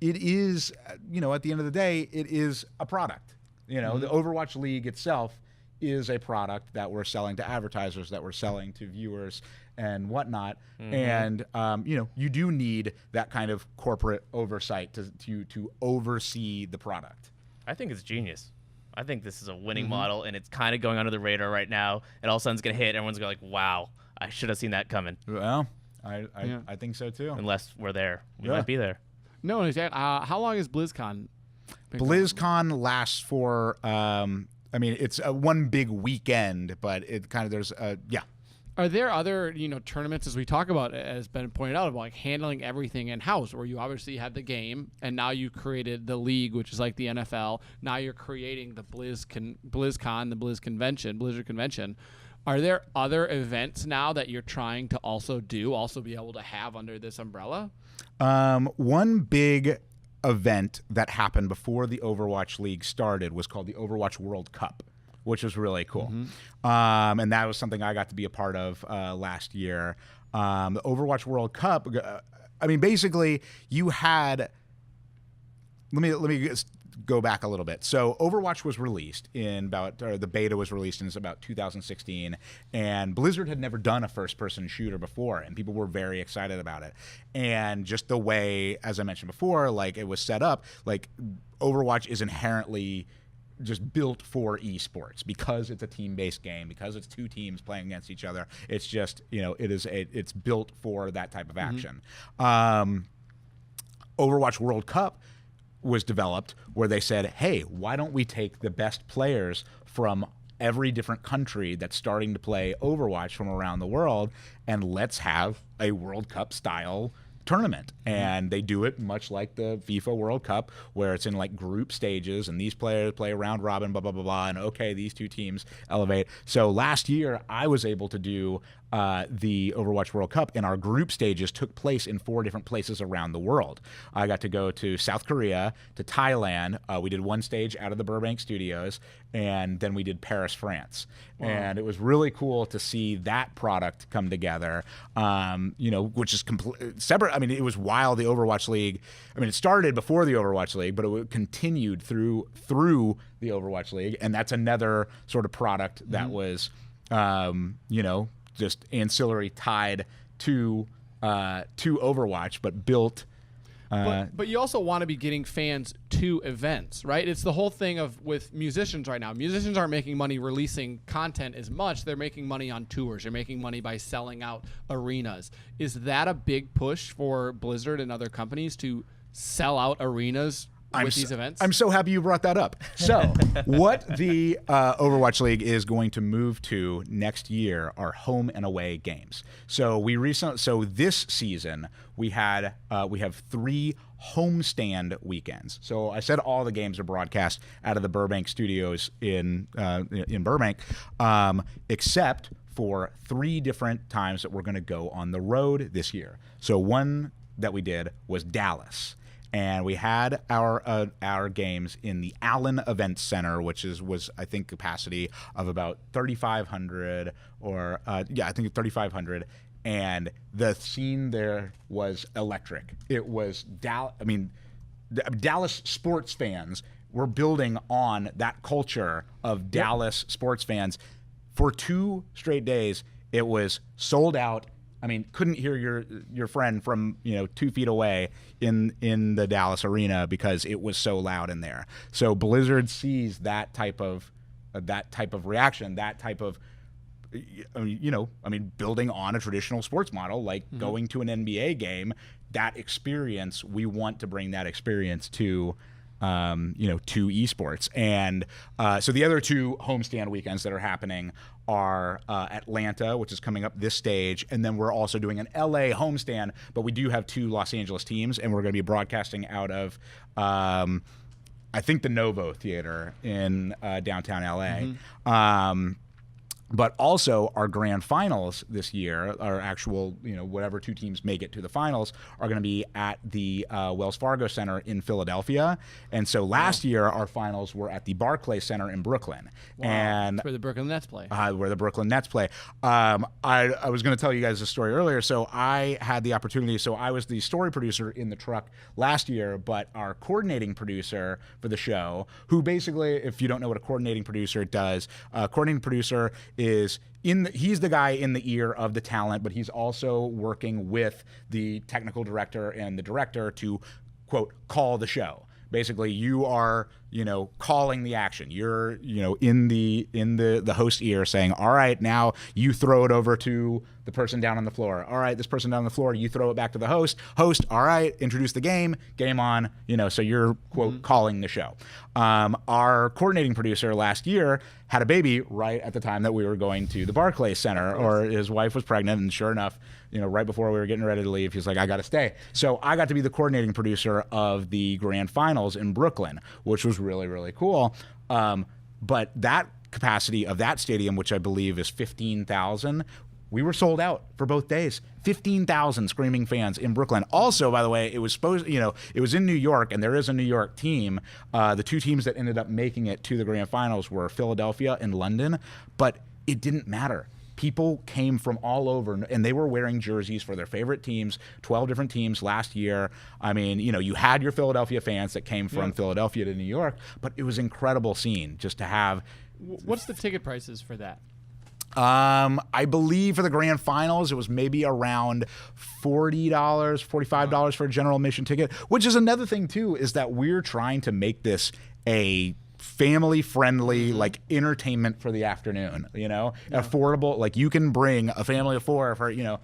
it is at the end of the day it is a product. The Overwatch League itself is a product that we're selling to advertisers, that we're selling to viewers and whatnot. And you do need that kind of corporate oversight to oversee the product. I think it's genius. I think this is a winning model, and it's kind of going under the radar right now. And all of a sudden it's going to hit. Everyone's going to be like, wow, I should have seen that coming. Well, I think so too. Unless we're there. We might be there. No, exactly. How long is BlizzCon? BlizzCon lasts for, it's one big weekend, but it kind of, there's, Are there other, tournaments, as we talk about, as been pointed out, about like handling everything in-house, where you obviously had the game, and now you created the league, which is like the NFL. Now you're creating the BlizzCon, the Blizzard Convention. Are there other events now that you're trying to also be able to have under this umbrella? One big event that happened before the Overwatch League started was called the Overwatch World Cup, which was really cool. And that was something I got to be a part of last year. The Overwatch World Cup, basically you had, let me just go back a little bit. So Overwatch was released the beta was released in about 2016, and Blizzard had never done a first-person shooter before, and people were very excited about it. And just the way, as I mentioned before, like it was set up, like Overwatch is inherently just built for esports because it's a team-based game, because it's two teams playing against each other. It's just, it's built for that type of action. Overwatch World Cup was developed where they said, hey, why don't we take the best players from every different country that's starting to play Overwatch from around the world, and let's have a World Cup style tournament. And they do it much like the FIFA World Cup, where it's in like group stages, and these players play a round robin, blah, blah, blah, blah, and okay, these two teams elevate. So last year, I was able to do the Overwatch World Cup, and our group stages took place in 4 different places around the world. I got to go to South Korea, to Thailand. We did one stage out of the Burbank studios, and then we did Paris, France. Wow. And it was really cool to see that product come together, which is separate. It was while the Overwatch League, it started before the Overwatch League, but it continued through the Overwatch League, and that's another sort of product that was, just ancillary tied to Overwatch, but built. But you also want to be getting fans to events, right? It's the whole thing with musicians right now. Musicians aren't making money releasing content as much. They're making money on tours. They're making money by selling out arenas. Is that a big push for Blizzard and other companies to sell out arenas with these events? I'm so happy you brought that up. So what the Overwatch League is going to move to next year are home and away games. So this season we have 3 homestand weekends. So I said all the games are broadcast out of the Burbank studios in Burbank, except for 3 different times that we're going to go on the road this year. So one that we did was Dallas. and we had our games in the Allen Event Center, which was I think capacity of about 3,500 or I think 3,500. And the scene there was electric. It was Dallas sports fans were building on that culture of Dallas sports fans. For 2 straight days, it was sold out. I mean, couldn't hear your friend from 2 feet away in the Dallas arena because it was so loud in there. So Blizzard sees that type of reaction, that type of building on a traditional sports model, like going to an NBA game. That experience, we want to bring that experience to esports. And so the other 2 homestand weekends that are happening are Atlanta, which is coming up this stage, and then we're also doing an LA homestand, but we do have 2 Los Angeles teams, and we're going to be broadcasting out of I think the Novo Theater in downtown LA. But also our grand finals this year, our actual, whatever 2 teams make it to the finals, are going to be at the Wells Fargo Center in Philadelphia. And so last year, our finals were at the Barclays Center in Brooklyn. Wow. And that's where the Brooklyn Nets play. Where the Brooklyn Nets play. I was going to tell you guys a story earlier. So I had the opportunity. So I was the story producer in the truck last year, but our coordinating producer for the show, who basically, if you don't know what a coordinating producer does, coordinating producer is he's the guy in the ear of the talent, but he's also working with the technical director and the director to, quote, call the show. Basically, you are, calling the action. You're, in the host ear saying, all right, now you throw it over to the person down on the floor. All right, this person down on the floor, you throw it back to the host. Host, all right, introduce the game on, so you're, quote, calling the show. Our coordinating producer last year had a baby right at the time that we were going to the Barclays Center, or his wife was pregnant, and sure enough, right before we were getting ready to leave, he's like, I got to stay. So I got to be the coordinating producer of the grand finals in Brooklyn, which was really, really cool. But that capacity of that stadium, which I believe is 15,000, we were sold out for both days. 15,000 screaming fans in Brooklyn. Also, by the way, it was supposed, it was in New York, and there is a New York team. The 2 teams that ended up making it to the grand finals were Philadelphia and London, but it didn't matter. People came from all over, and they were wearing jerseys for their favorite teams, 12 different teams last year. I mean, you had your Philadelphia fans that came from Philadelphia to New York, but it was an incredible scene just to have. What's the ticket prices for that? I believe for the grand finals, it was maybe around $40, $45 for a general admission ticket, which is another thing, too, is that we're trying to make this a family-friendly, like, entertainment for the afternoon, affordable. Like, you can bring a family of 4 for, you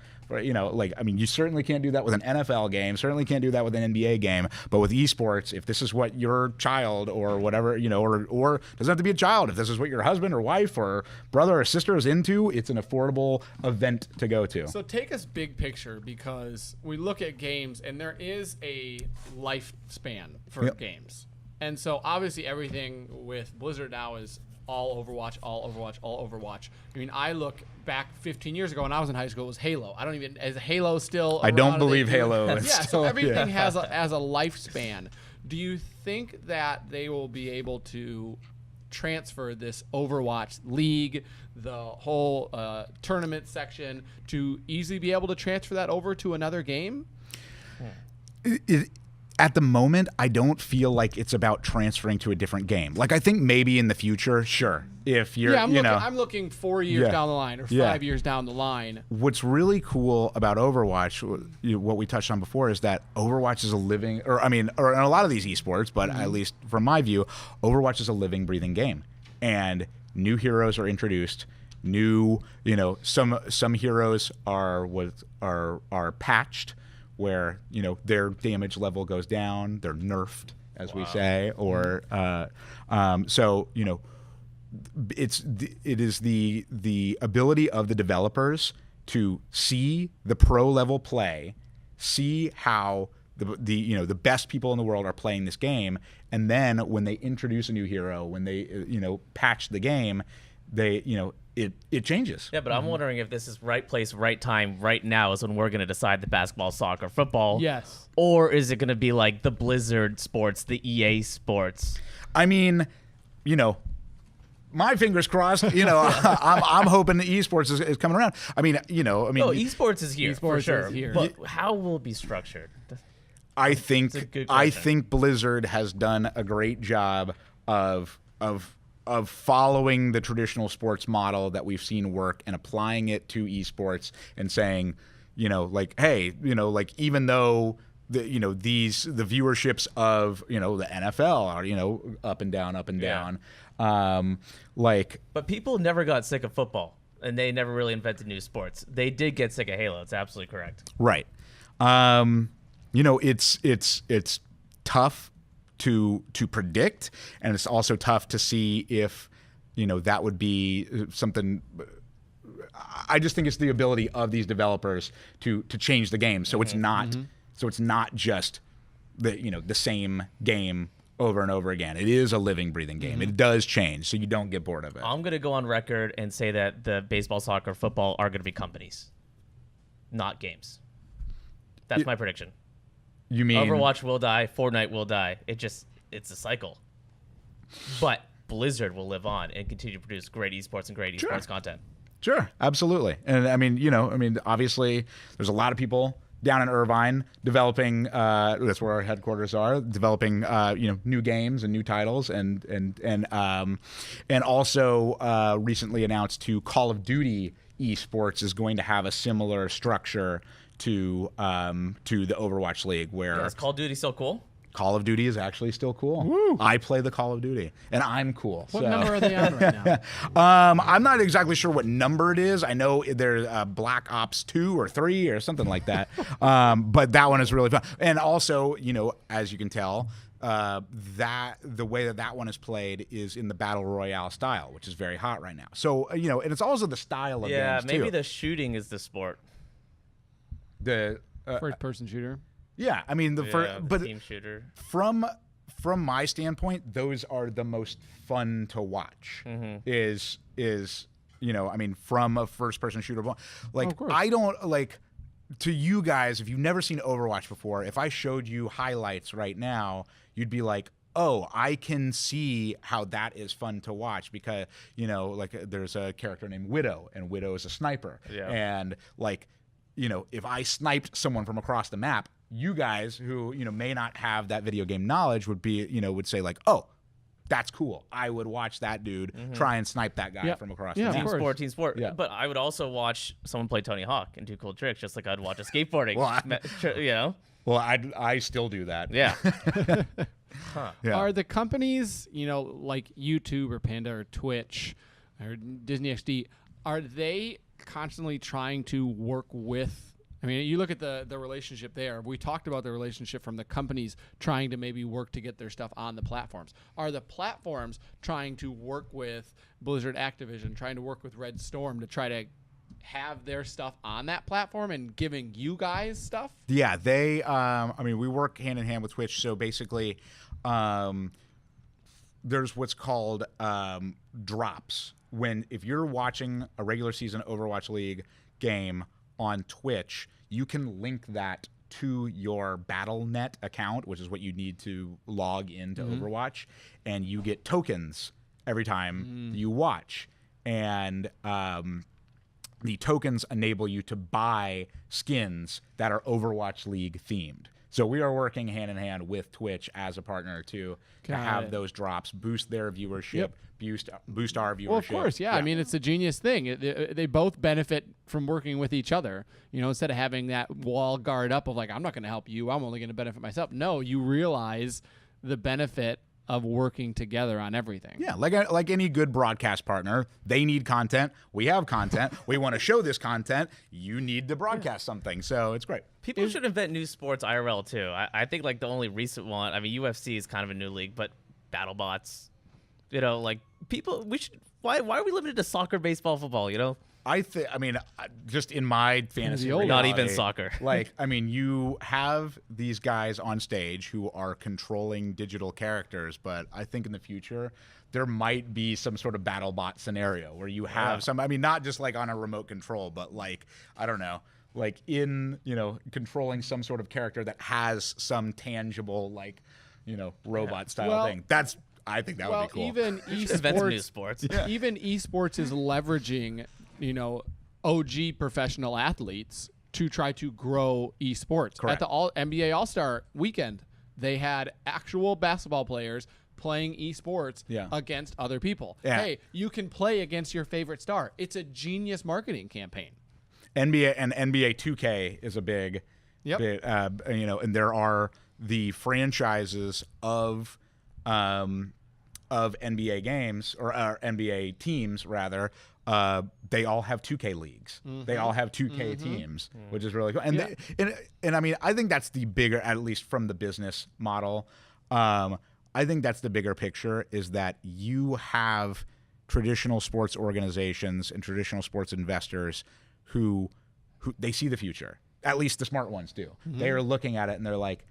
certainly can't do that with an NFL game, certainly can't do that with an NBA game, but with esports, if this is what your child or whatever, or doesn't have to be a child, if this is what your husband or wife or brother or sister is into, it's an affordable event to go to. So take us big picture, because we look at games and there is a lifespan for games. And so obviously everything with Blizzard now is all Overwatch, all Overwatch, all Overwatch. I mean, I look back 15 years ago when I was in high school, it was Halo. I don't even, is Halo still around? I don't believe Halo is yeah, still, so everything has a lifespan. Do you think that they will be able to transfer this Overwatch League, the whole tournament section, to easily be able to transfer that over to another game? At the moment, I don't feel like it's about transferring to a different game. Like, I think maybe in the future, sure. If you're, I'm looking 4 years down the line or 5 years down the line. What's really cool about Overwatch, what we touched on before, is that Overwatch is a living, or in a lot of these esports, but at least from my view, Overwatch is a living, breathing game. And new heroes are introduced. New, some heroes are patched, where their damage level goes down, they're nerfed, as we say, or it is the ability of the developers to see the pro level play, see how the best people in the world are playing this game, and then when they introduce a new hero, when they patch the game, it changes. Yeah, but I'm wondering if this is right place, right time, right now is when we're going to decide the basketball, soccer, football. Yes. Or is it going to be like the Blizzard sports, the EA sports? I mean, my fingers crossed. I'm hoping the esports is coming around. Oh, esports is here for Esports sure. is here. But how will it be structured? I a think good I question. think Blizzard has done a great job of following the traditional sports model that we've seen work and applying it to esports and saying, hey, even though the viewerships of the NFL are up and down, But people never got sick of football, and they never really invented new sports. They did get sick of Halo. It's absolutely correct. right. It's tough to predict, and it's also tough to see if that would be something. I just think it's the ability of these developers to change the game, so it's not just the same game over and over again. It is a living, breathing game. It does change, so you don't get bored of it. I'm going to go on record and say that the baseball, soccer, football are going to be companies, not games. That's my prediction. You mean Overwatch will die, Fortnite will die. It's a cycle. But Blizzard will live on and continue to produce great esports and great esports content. Sure, absolutely. And obviously, there's a lot of people down in Irvine developing. That's where our headquarters are. Developing, new games and new titles, and also recently announced to Call of Duty esports is going to have a similar structure to the Overwatch League, where Is Call of Duty still cool? Call of Duty is actually still cool. Woo. I play the Call of Duty, and I'm cool. What so. number are they on right now? I'm not exactly sure what number it is. I know there's Black Ops 2 or 3 or something like that. But that one is really fun. And also, as you can tell, that the way that one is played is in the Battle Royale style, which is very hot right now. So, and it's also the style of games, maybe too. the shooting is the sport. The First-person shooter. Yeah, I mean, The team shooter. From my standpoint, those are the most fun to watch. Is from a first-person shooter. Like, of course. I don't like. To you guys, if you've never seen Overwatch before, if I showed you highlights right now, you'd be like, oh, I can see how that is fun to watch because there's a character named Widow, and Widow is a sniper, and if I sniped someone from across the map, you guys who may not have that video game knowledge would say like, oh, that's cool. I would watch that dude try and snipe that guy from across the map. Team sport. Yeah. But I would also watch someone play Tony Hawk and do cool tricks, just like I'd watch a skateboarding. Well, I still do that. Yeah. Yeah. Are the companies, like YouTube or Panda or Twitch or Disney XD, are they constantly trying to work with? I mean, you look at the relationship there. We talked about the relationship from the companies trying to maybe work to get their stuff on the platforms. Are the platforms trying to work with Blizzard Activision, trying to work with Red Storm to try to have their stuff on that platform and giving you guys stuff? Yeah, they. We work hand in hand with Twitch. So basically, there's what's called drops. If you're watching a regular season Overwatch League game on Twitch, you can link that to your Battle.net account, which is what you need to log into Overwatch, and you get tokens every time you watch. And the tokens enable you to buy skins that are Overwatch League themed. So we are working hand in hand with Twitch as a partner to have those drops, boost their viewership, boost our viewership. Well, of course, yeah. I mean, it's a genius thing. They both benefit from working with each other. Instead of having that wall guard up of like, I'm not going to help you, I'm only going to benefit myself. No, you realize the benefit of working together on everything. Yeah, like any good broadcast partner, they need content. We have content. We want to show this content. You need to broadcast something. So it's great. People should invent new sports IRL too. I think like the only recent one, UFC is kind of a new league, but BattleBots, people, why are we limited to soccer, baseball, football, I mean, just in my fantasy old- Not reality, even soccer. Like, I mean, you have these guys on stage who are controlling digital characters, but I think in the future there might be some sort of battle bot scenario where you have some. I mean, not just like on a remote control, but like, I don't know, like in, you know, controlling some sort of character that has some tangible, like, you know, robot style thing. I think that would be cool. Even Invent some new esports, sports. even esports is leveraging, you know, OG professional athletes to try to grow esports. Correct. At the NBA All-Star weekend, they had actual basketball players playing esports against other people. Yeah. Hey, you can play against your favorite star. It's a genius marketing campaign. NBA 2K is a big, Yep. you know, and there are the franchises of NBA games or NBA teams rather. They all have 2K leagues. They all have 2K teams, which is really cool. And and I mean, I think that's the bigger, at least from the business model. I think that's the bigger picture, is that you have traditional sports organizations and traditional sports investors who they see the future. At least the smart ones do. They are looking at it and they're like,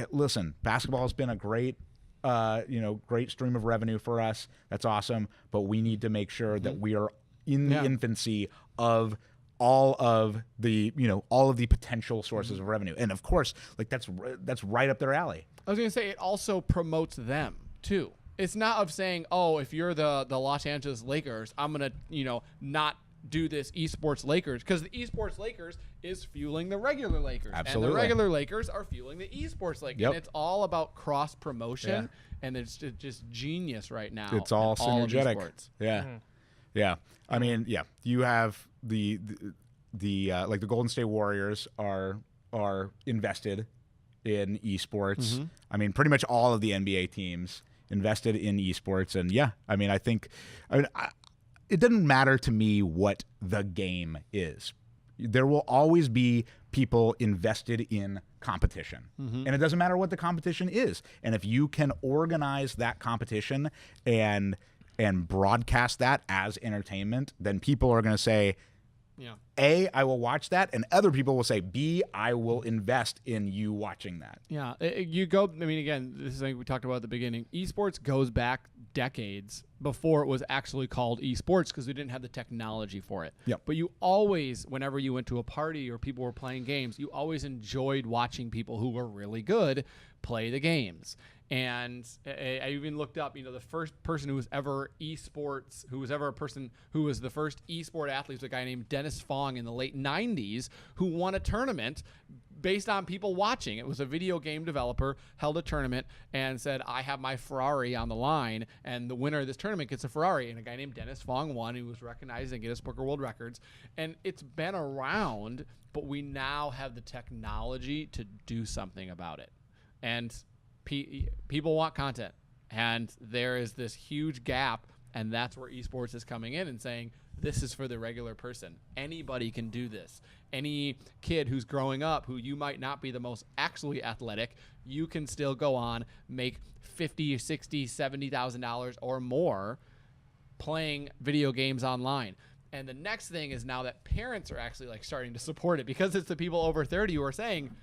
listen, basketball has been a great, you know, great stream of revenue for us. That's awesome. But we need to make sure that we are in the infancy of all of the, you know, all of the potential sources of revenue. And of course, like that's right up their alley. I was going to say, it also promotes them too. It's not of saying, oh, if you're the Los Angeles Lakers, I'm going to, you know, not do this esports Lakers, because the esports Lakers is fueling the regular Lakers. Absolutely. And the regular Lakers are fueling the esports Lakers. Yep. And it's all about cross promotion, and it's just genius right now. It's all in all of synergetic. esports. Yeah. I mean, you have the like the Golden State Warriors are invested in esports. I mean, pretty much all of the NBA teams invested in esports, and I mean, it doesn't matter to me what the game is. There will always be people invested in competition. And it doesn't matter what the competition is. And if you can organize that competition and broadcast that as entertainment, then people are going to say, A, I will watch that, and other people will say, B, I will invest in you watching that. Yeah, you go. I mean, again, this is something we talked about at the beginning. Esports goes back decades before it was actually called esports, because we didn't have the technology for it. Yep. But you always, whenever you went to a party or people were playing games, you always enjoyed watching people who were really good play the games. And I even looked up, you know, the first person who was ever esports, who was ever a person who was the first esport athlete, was a guy named Dennis Fong in the late 90s, who won a tournament based on people watching. It was a video game developer, held a tournament and said, I have my Ferrari on the line, and the winner of this tournament gets a Ferrari. And a guy named Dennis Fong won. He was recognized in Guinness Book of World Records. And it's been around, but we now have the technology to do something about it. And people want content, and there is this huge gap, and that's where esports is coming in and saying, this is for the regular person. Anybody can do this. Any kid who's growing up who you might not be the most actually athletic, you can still go on, make $50, $60, $70,000 or more playing video games online. And the next thing is now that parents are actually like starting to support it, because it's the people over 30 who are saying,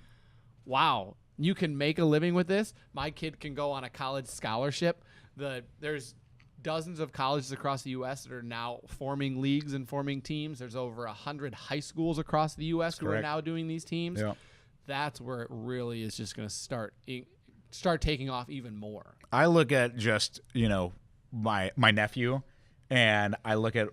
wow, you can make a living with this. My kid can go on a college scholarship. There's dozens of colleges across the U.S. that are now forming leagues and forming teams. There's over 100 high schools across the U.S. who are now doing these teams. Yeah. That's where it really is just going to start taking off even more. I look at just, you know, my nephew, and I look at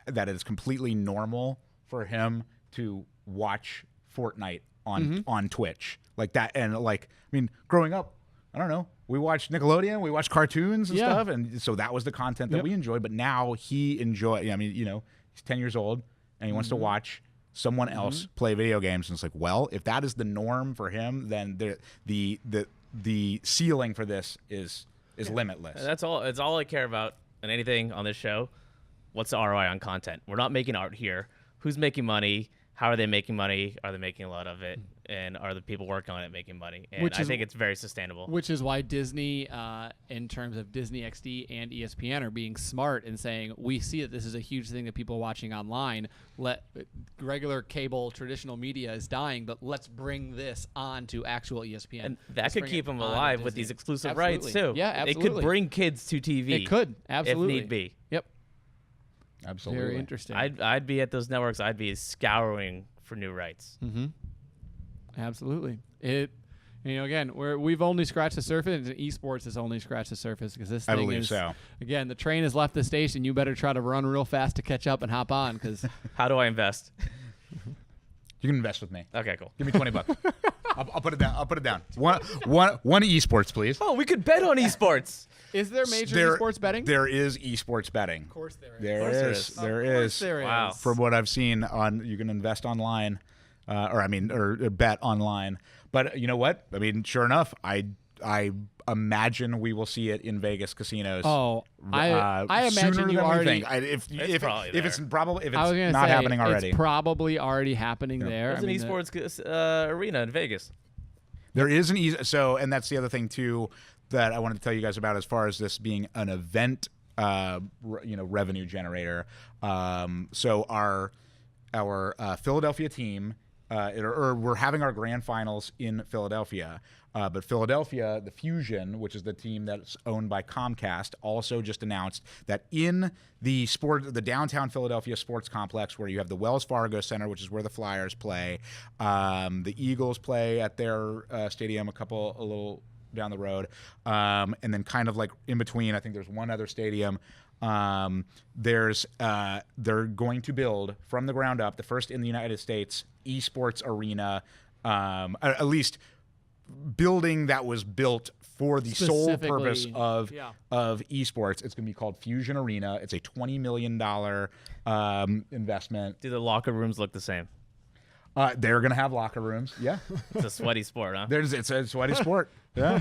that it's completely normal for him to watch Fortnite on Twitch like that. And like, I mean, growing up, I don't know, we watched Nickelodeon, we watched cartoons and stuff, and so that was the content that we enjoyed. But now he I mean, you know, he's 10 years old and he wants to watch someone else play video games, and it's like, well, if that is the norm for him, then the ceiling for this is limitless. That's all. It's all I care about in anything on this show. What's the ROI on content? We're not making art here. Who's making money? How are they making money? Are they making a lot of it? and are the people working on it making money. And Which I is- think it's very sustainable. Which is why Disney, in terms of Disney XD and ESPN, are being smart and saying, we see that this is a huge thing that people are watching online. Regular cable, traditional media is dying, but let's bring this on to actual ESPN. And that Let's could bring keep it them onto alive with Disney. these exclusive Absolutely. rights, too. Yeah, absolutely. It could bring kids to TV. It could, absolutely. If need be. Yep. Absolutely. Very interesting. I'd be at those networks. I'd be scouring for new rights. Mm-hmm. Absolutely. Again, we've only scratched the surface, and esports has only scratched the surface because this thing I believe is, so. again, the train has left the station. You better try to run real fast to catch up and hop on because How do I invest? You can invest with me. Okay, cool. Give me $20. I'll put it down. I'll put it down. One esports, please. Oh, we could bet on esports. is there major esports betting? There is esports betting. Of course there is. There course there is. is. There Of course is. there is. Wow. From what I've seen you can invest online, or bet online. But you know what? I mean, sure enough, I imagine we will see it in Vegas casinos. Oh, I imagine sooner you than already. we think. If probably it's there. probably if I was it's gonna not say, happening already, it's probably already happening there. There's an esports arena in Vegas. there is and that's the other thing too that I wanted to tell you guys about as far as this being an event, revenue generator. So our Philadelphia team. We're having our grand finals in Philadelphia, but Philadelphia, the Fusion, which is the team that's owned by Comcast, also just announced that in the downtown Philadelphia sports complex, where you have the Wells Fargo Center, which is where the Flyers play, the Eagles play at their stadium a little down the road, and then kind of like in between, I think there's one other stadium. They're going to build from the ground up, the first in the United States, esports arena, at least building that was built for the sole purpose of esports. It's going to be called Fusion Arena. It's a $20 million investment. Do the locker rooms look the same? They're going to have locker rooms. Yeah. It's a sweaty sport, huh? It's a sweaty sport. Yeah.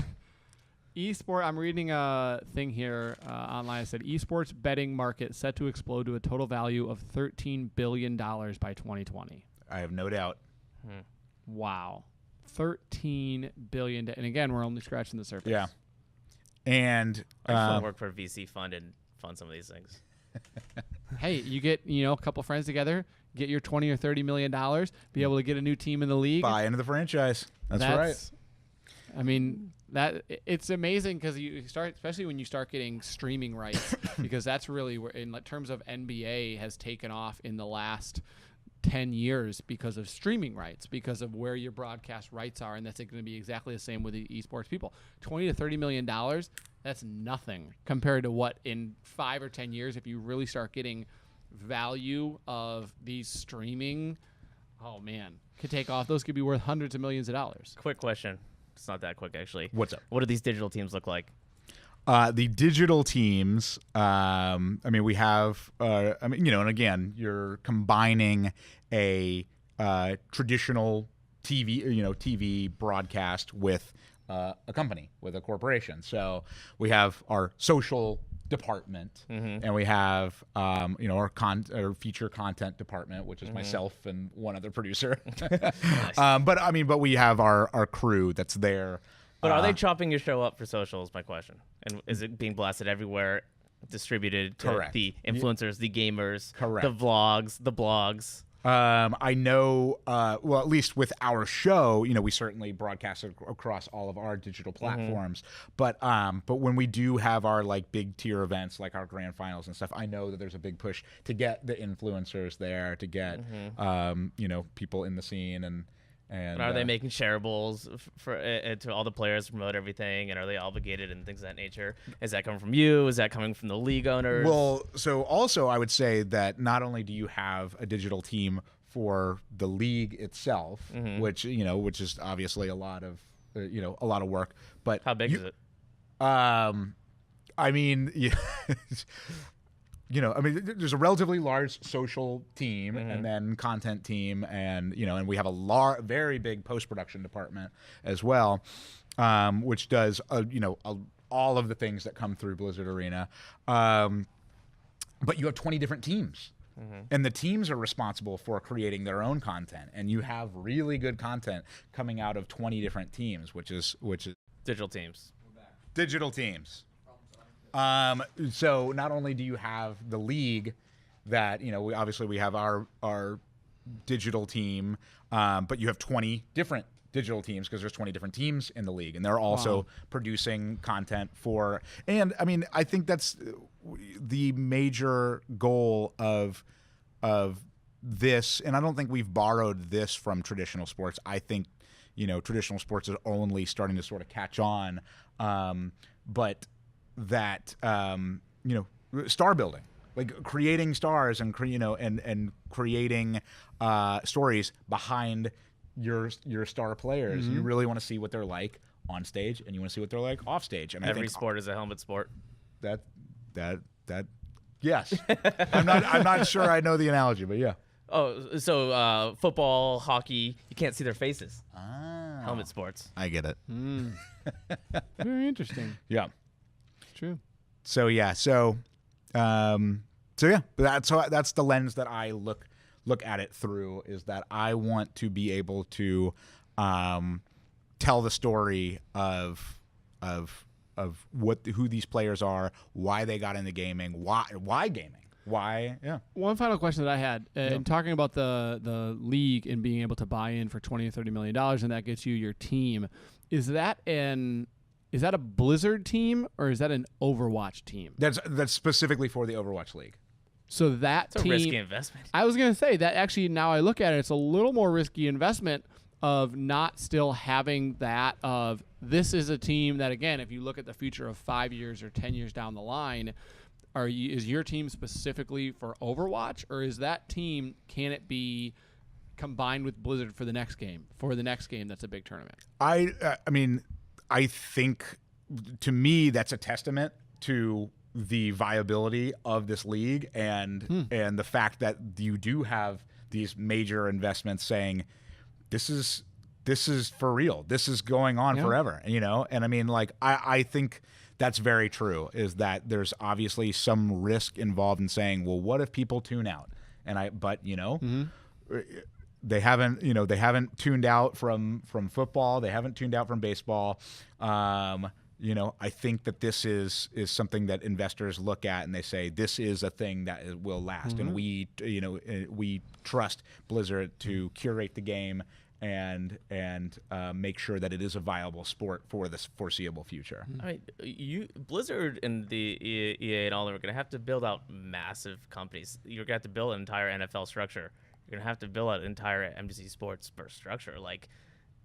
Esport. I'm reading a thing here online. It said esports betting market set to explode to a total value of $13 billion by 2020. I have no doubt. Wow, $13 billion. And again, we're only scratching the surface. Yeah. And I just want to work for a VC fund and fund some of these things. Hey, you get a couple friends together, get your $20 or $30 million, be able to get a new team in the league. buy into the franchise. That's right. I mean, that it's amazing because you start, especially when you start getting streaming rights, because that's really where, in terms of NBA, has taken off in the last 10 years because of streaming rights, because of where your broadcast rights are, and that's going to be exactly the same with the esports people. $20 to $30 million, that's nothing compared to what in 5 or 10 years, if you really start getting value of these streaming, oh man, could take off. Those could be worth hundreds of millions of dollars. Quick question. It's not that quick, actually. What's up? What do these digital teams look like? The digital teams, we have, and again, you're combining a traditional TV broadcast with a company, with a corporation. So we have our social department, and we have, our feature content department, which is myself and one other producer. Nice. But we have our crew that's there. But are they chopping your show up for social is my question. And is it being blasted everywhere, distributed to Correct. the influencers, the gamers, Correct. the vlogs, the blogs? I know, at least with our show, we certainly broadcast it across all of our digital platforms. But when we do have our big tier events, like our grand finals and stuff, I know that there's a big push to get the influencers there, to get people in the scene and Are they making shareables to all the players to promote everything? And are they obligated and things of that nature? Is that coming from you? Is that coming from the league owners? Well, so also I would say that not only do you have a digital team for the league itself, which is obviously a lot of work, but how big is it? There's a relatively large social team and then content team, and we have a very big post-production department as well, which does all of the things that come through Blizzard Arena. But you have 20 different teams And the teams are responsible for creating their own content, and you have really good content coming out of 20 different teams, which is Digital teams. digital teams. So not only do you have the league that, we have our digital team, but you have 20 different digital teams because there's 20 different teams in the league, and they're also producing content for. And I mean, I think that's the major goal of this. And I don't think we've borrowed this from traditional sports. I think traditional sports is only starting to sort of catch on, but that star building, like creating stars and creating stories behind your star players. You really want to see what they're like on stage, and you want to see what they're like off stage. And Every I think sport is a helmet sport. that yes. I'm not sure I know the analogy, but yeah. Oh, so football, hockey, you can't see their faces. Ah, Helmet sports. I get it. Very interesting. Yeah. True. So yeah. That's the lens that I look at it through, is that I want to be able to tell the story of who these players are, why they got into gaming, why gaming. Why? Yeah. One final question that I had, in talking about the league and being able to buy in for $20 or $30 million, and that gets you your team. Is that a Blizzard team or is that an Overwatch team? That's specifically for the Overwatch League. So that It's team, a risky investment. I was going to say that actually, now I look at it, it's a little more risky investment of not still having that of this is a team that, again, if you look at the future of 5 years or 10 years down the line, is your team specifically for Overwatch, or is that team, can it be combined with Blizzard for the next game that's a big tournament? I mean, I think, to me, that's a testament to the viability of this league and the fact that you do have these major investments saying this is for real, this is going on forever, and I mean, like, I think that's very true, is that there's obviously some risk involved in saying, well, what if people tune out? They haven't tuned out from football. They haven't tuned out from baseball. I think that this is something that investors look at and they say, this is a thing that will last. And we trust Blizzard to curate the game and make sure that it is a viable sport for the foreseeable future. I mean, Blizzard and the EA and all them are going to have to build out massive companies. You're going to have to build an entire NFL structure. You're going to have to build out an entire MDC Sports structure. Like,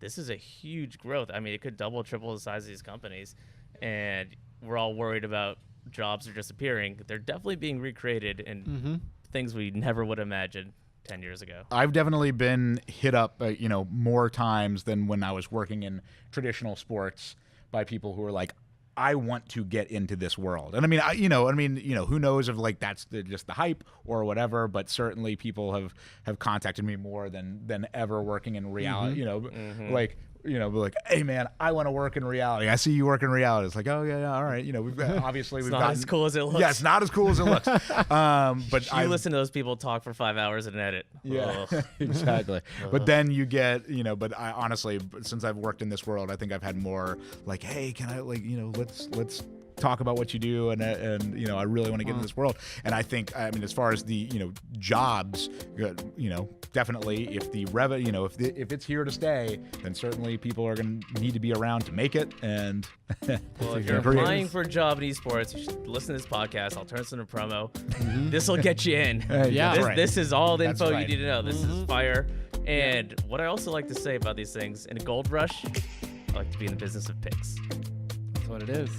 this is a huge growth. I mean, it could double, triple the size of these companies, and we're all worried about jobs are disappearing. They're definitely being recreated in things we never would imagine 10 years ago. I've definitely been hit up, more times than when I was working in traditional sports by people who are like, I want to get into this world. And I mean, who knows if like that's just the hype or whatever, but certainly people have contacted me more than ever working in reality, like, hey man, I want to work in reality. I see you work in reality. It's like, oh yeah, all right. We've obviously It's we've not gotten as cool as it looks. Yeah, it's not as cool as it looks. But You listen to those people talk for 5 hours and edit. Yeah, Ugh. exactly. But then you get, but I honestly, since I've worked in this world, I think I've had more like, hey, can I let's talk about what you do, and I really want to get into this world. And I think, I mean, as far as the jobs, definitely if the revenue, if it's here to stay, then certainly people are going to need to be around to make it. And Well, if you're applying for a job in esports, you should listen to this podcast. I'll turn this into promo. This will get you in. This is all the info you need to know. This is fire. And what I also like to say about these things, in a gold rush, I like to be in the business of picks. That's what it is.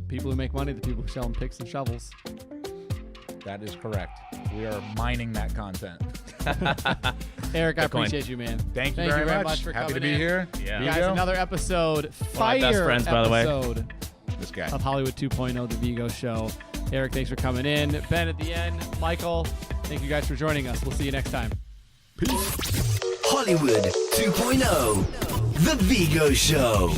People who make money, the people who sell them picks and shovels. that is correct. We are mining that content. Eric, I Bitcoin. appreciate you, man. Thank you very much. for Happy to coming be in. here. Yeah. Guys, another episode, One of my best friends, by the way. episode This guy. of Hollywood 2.0, the Vigo Show. Eric, thanks for coming in. Ben at the end. Michael, thank you guys for joining us. We'll see you next time. Hollywood 2.0, The Vigo Show.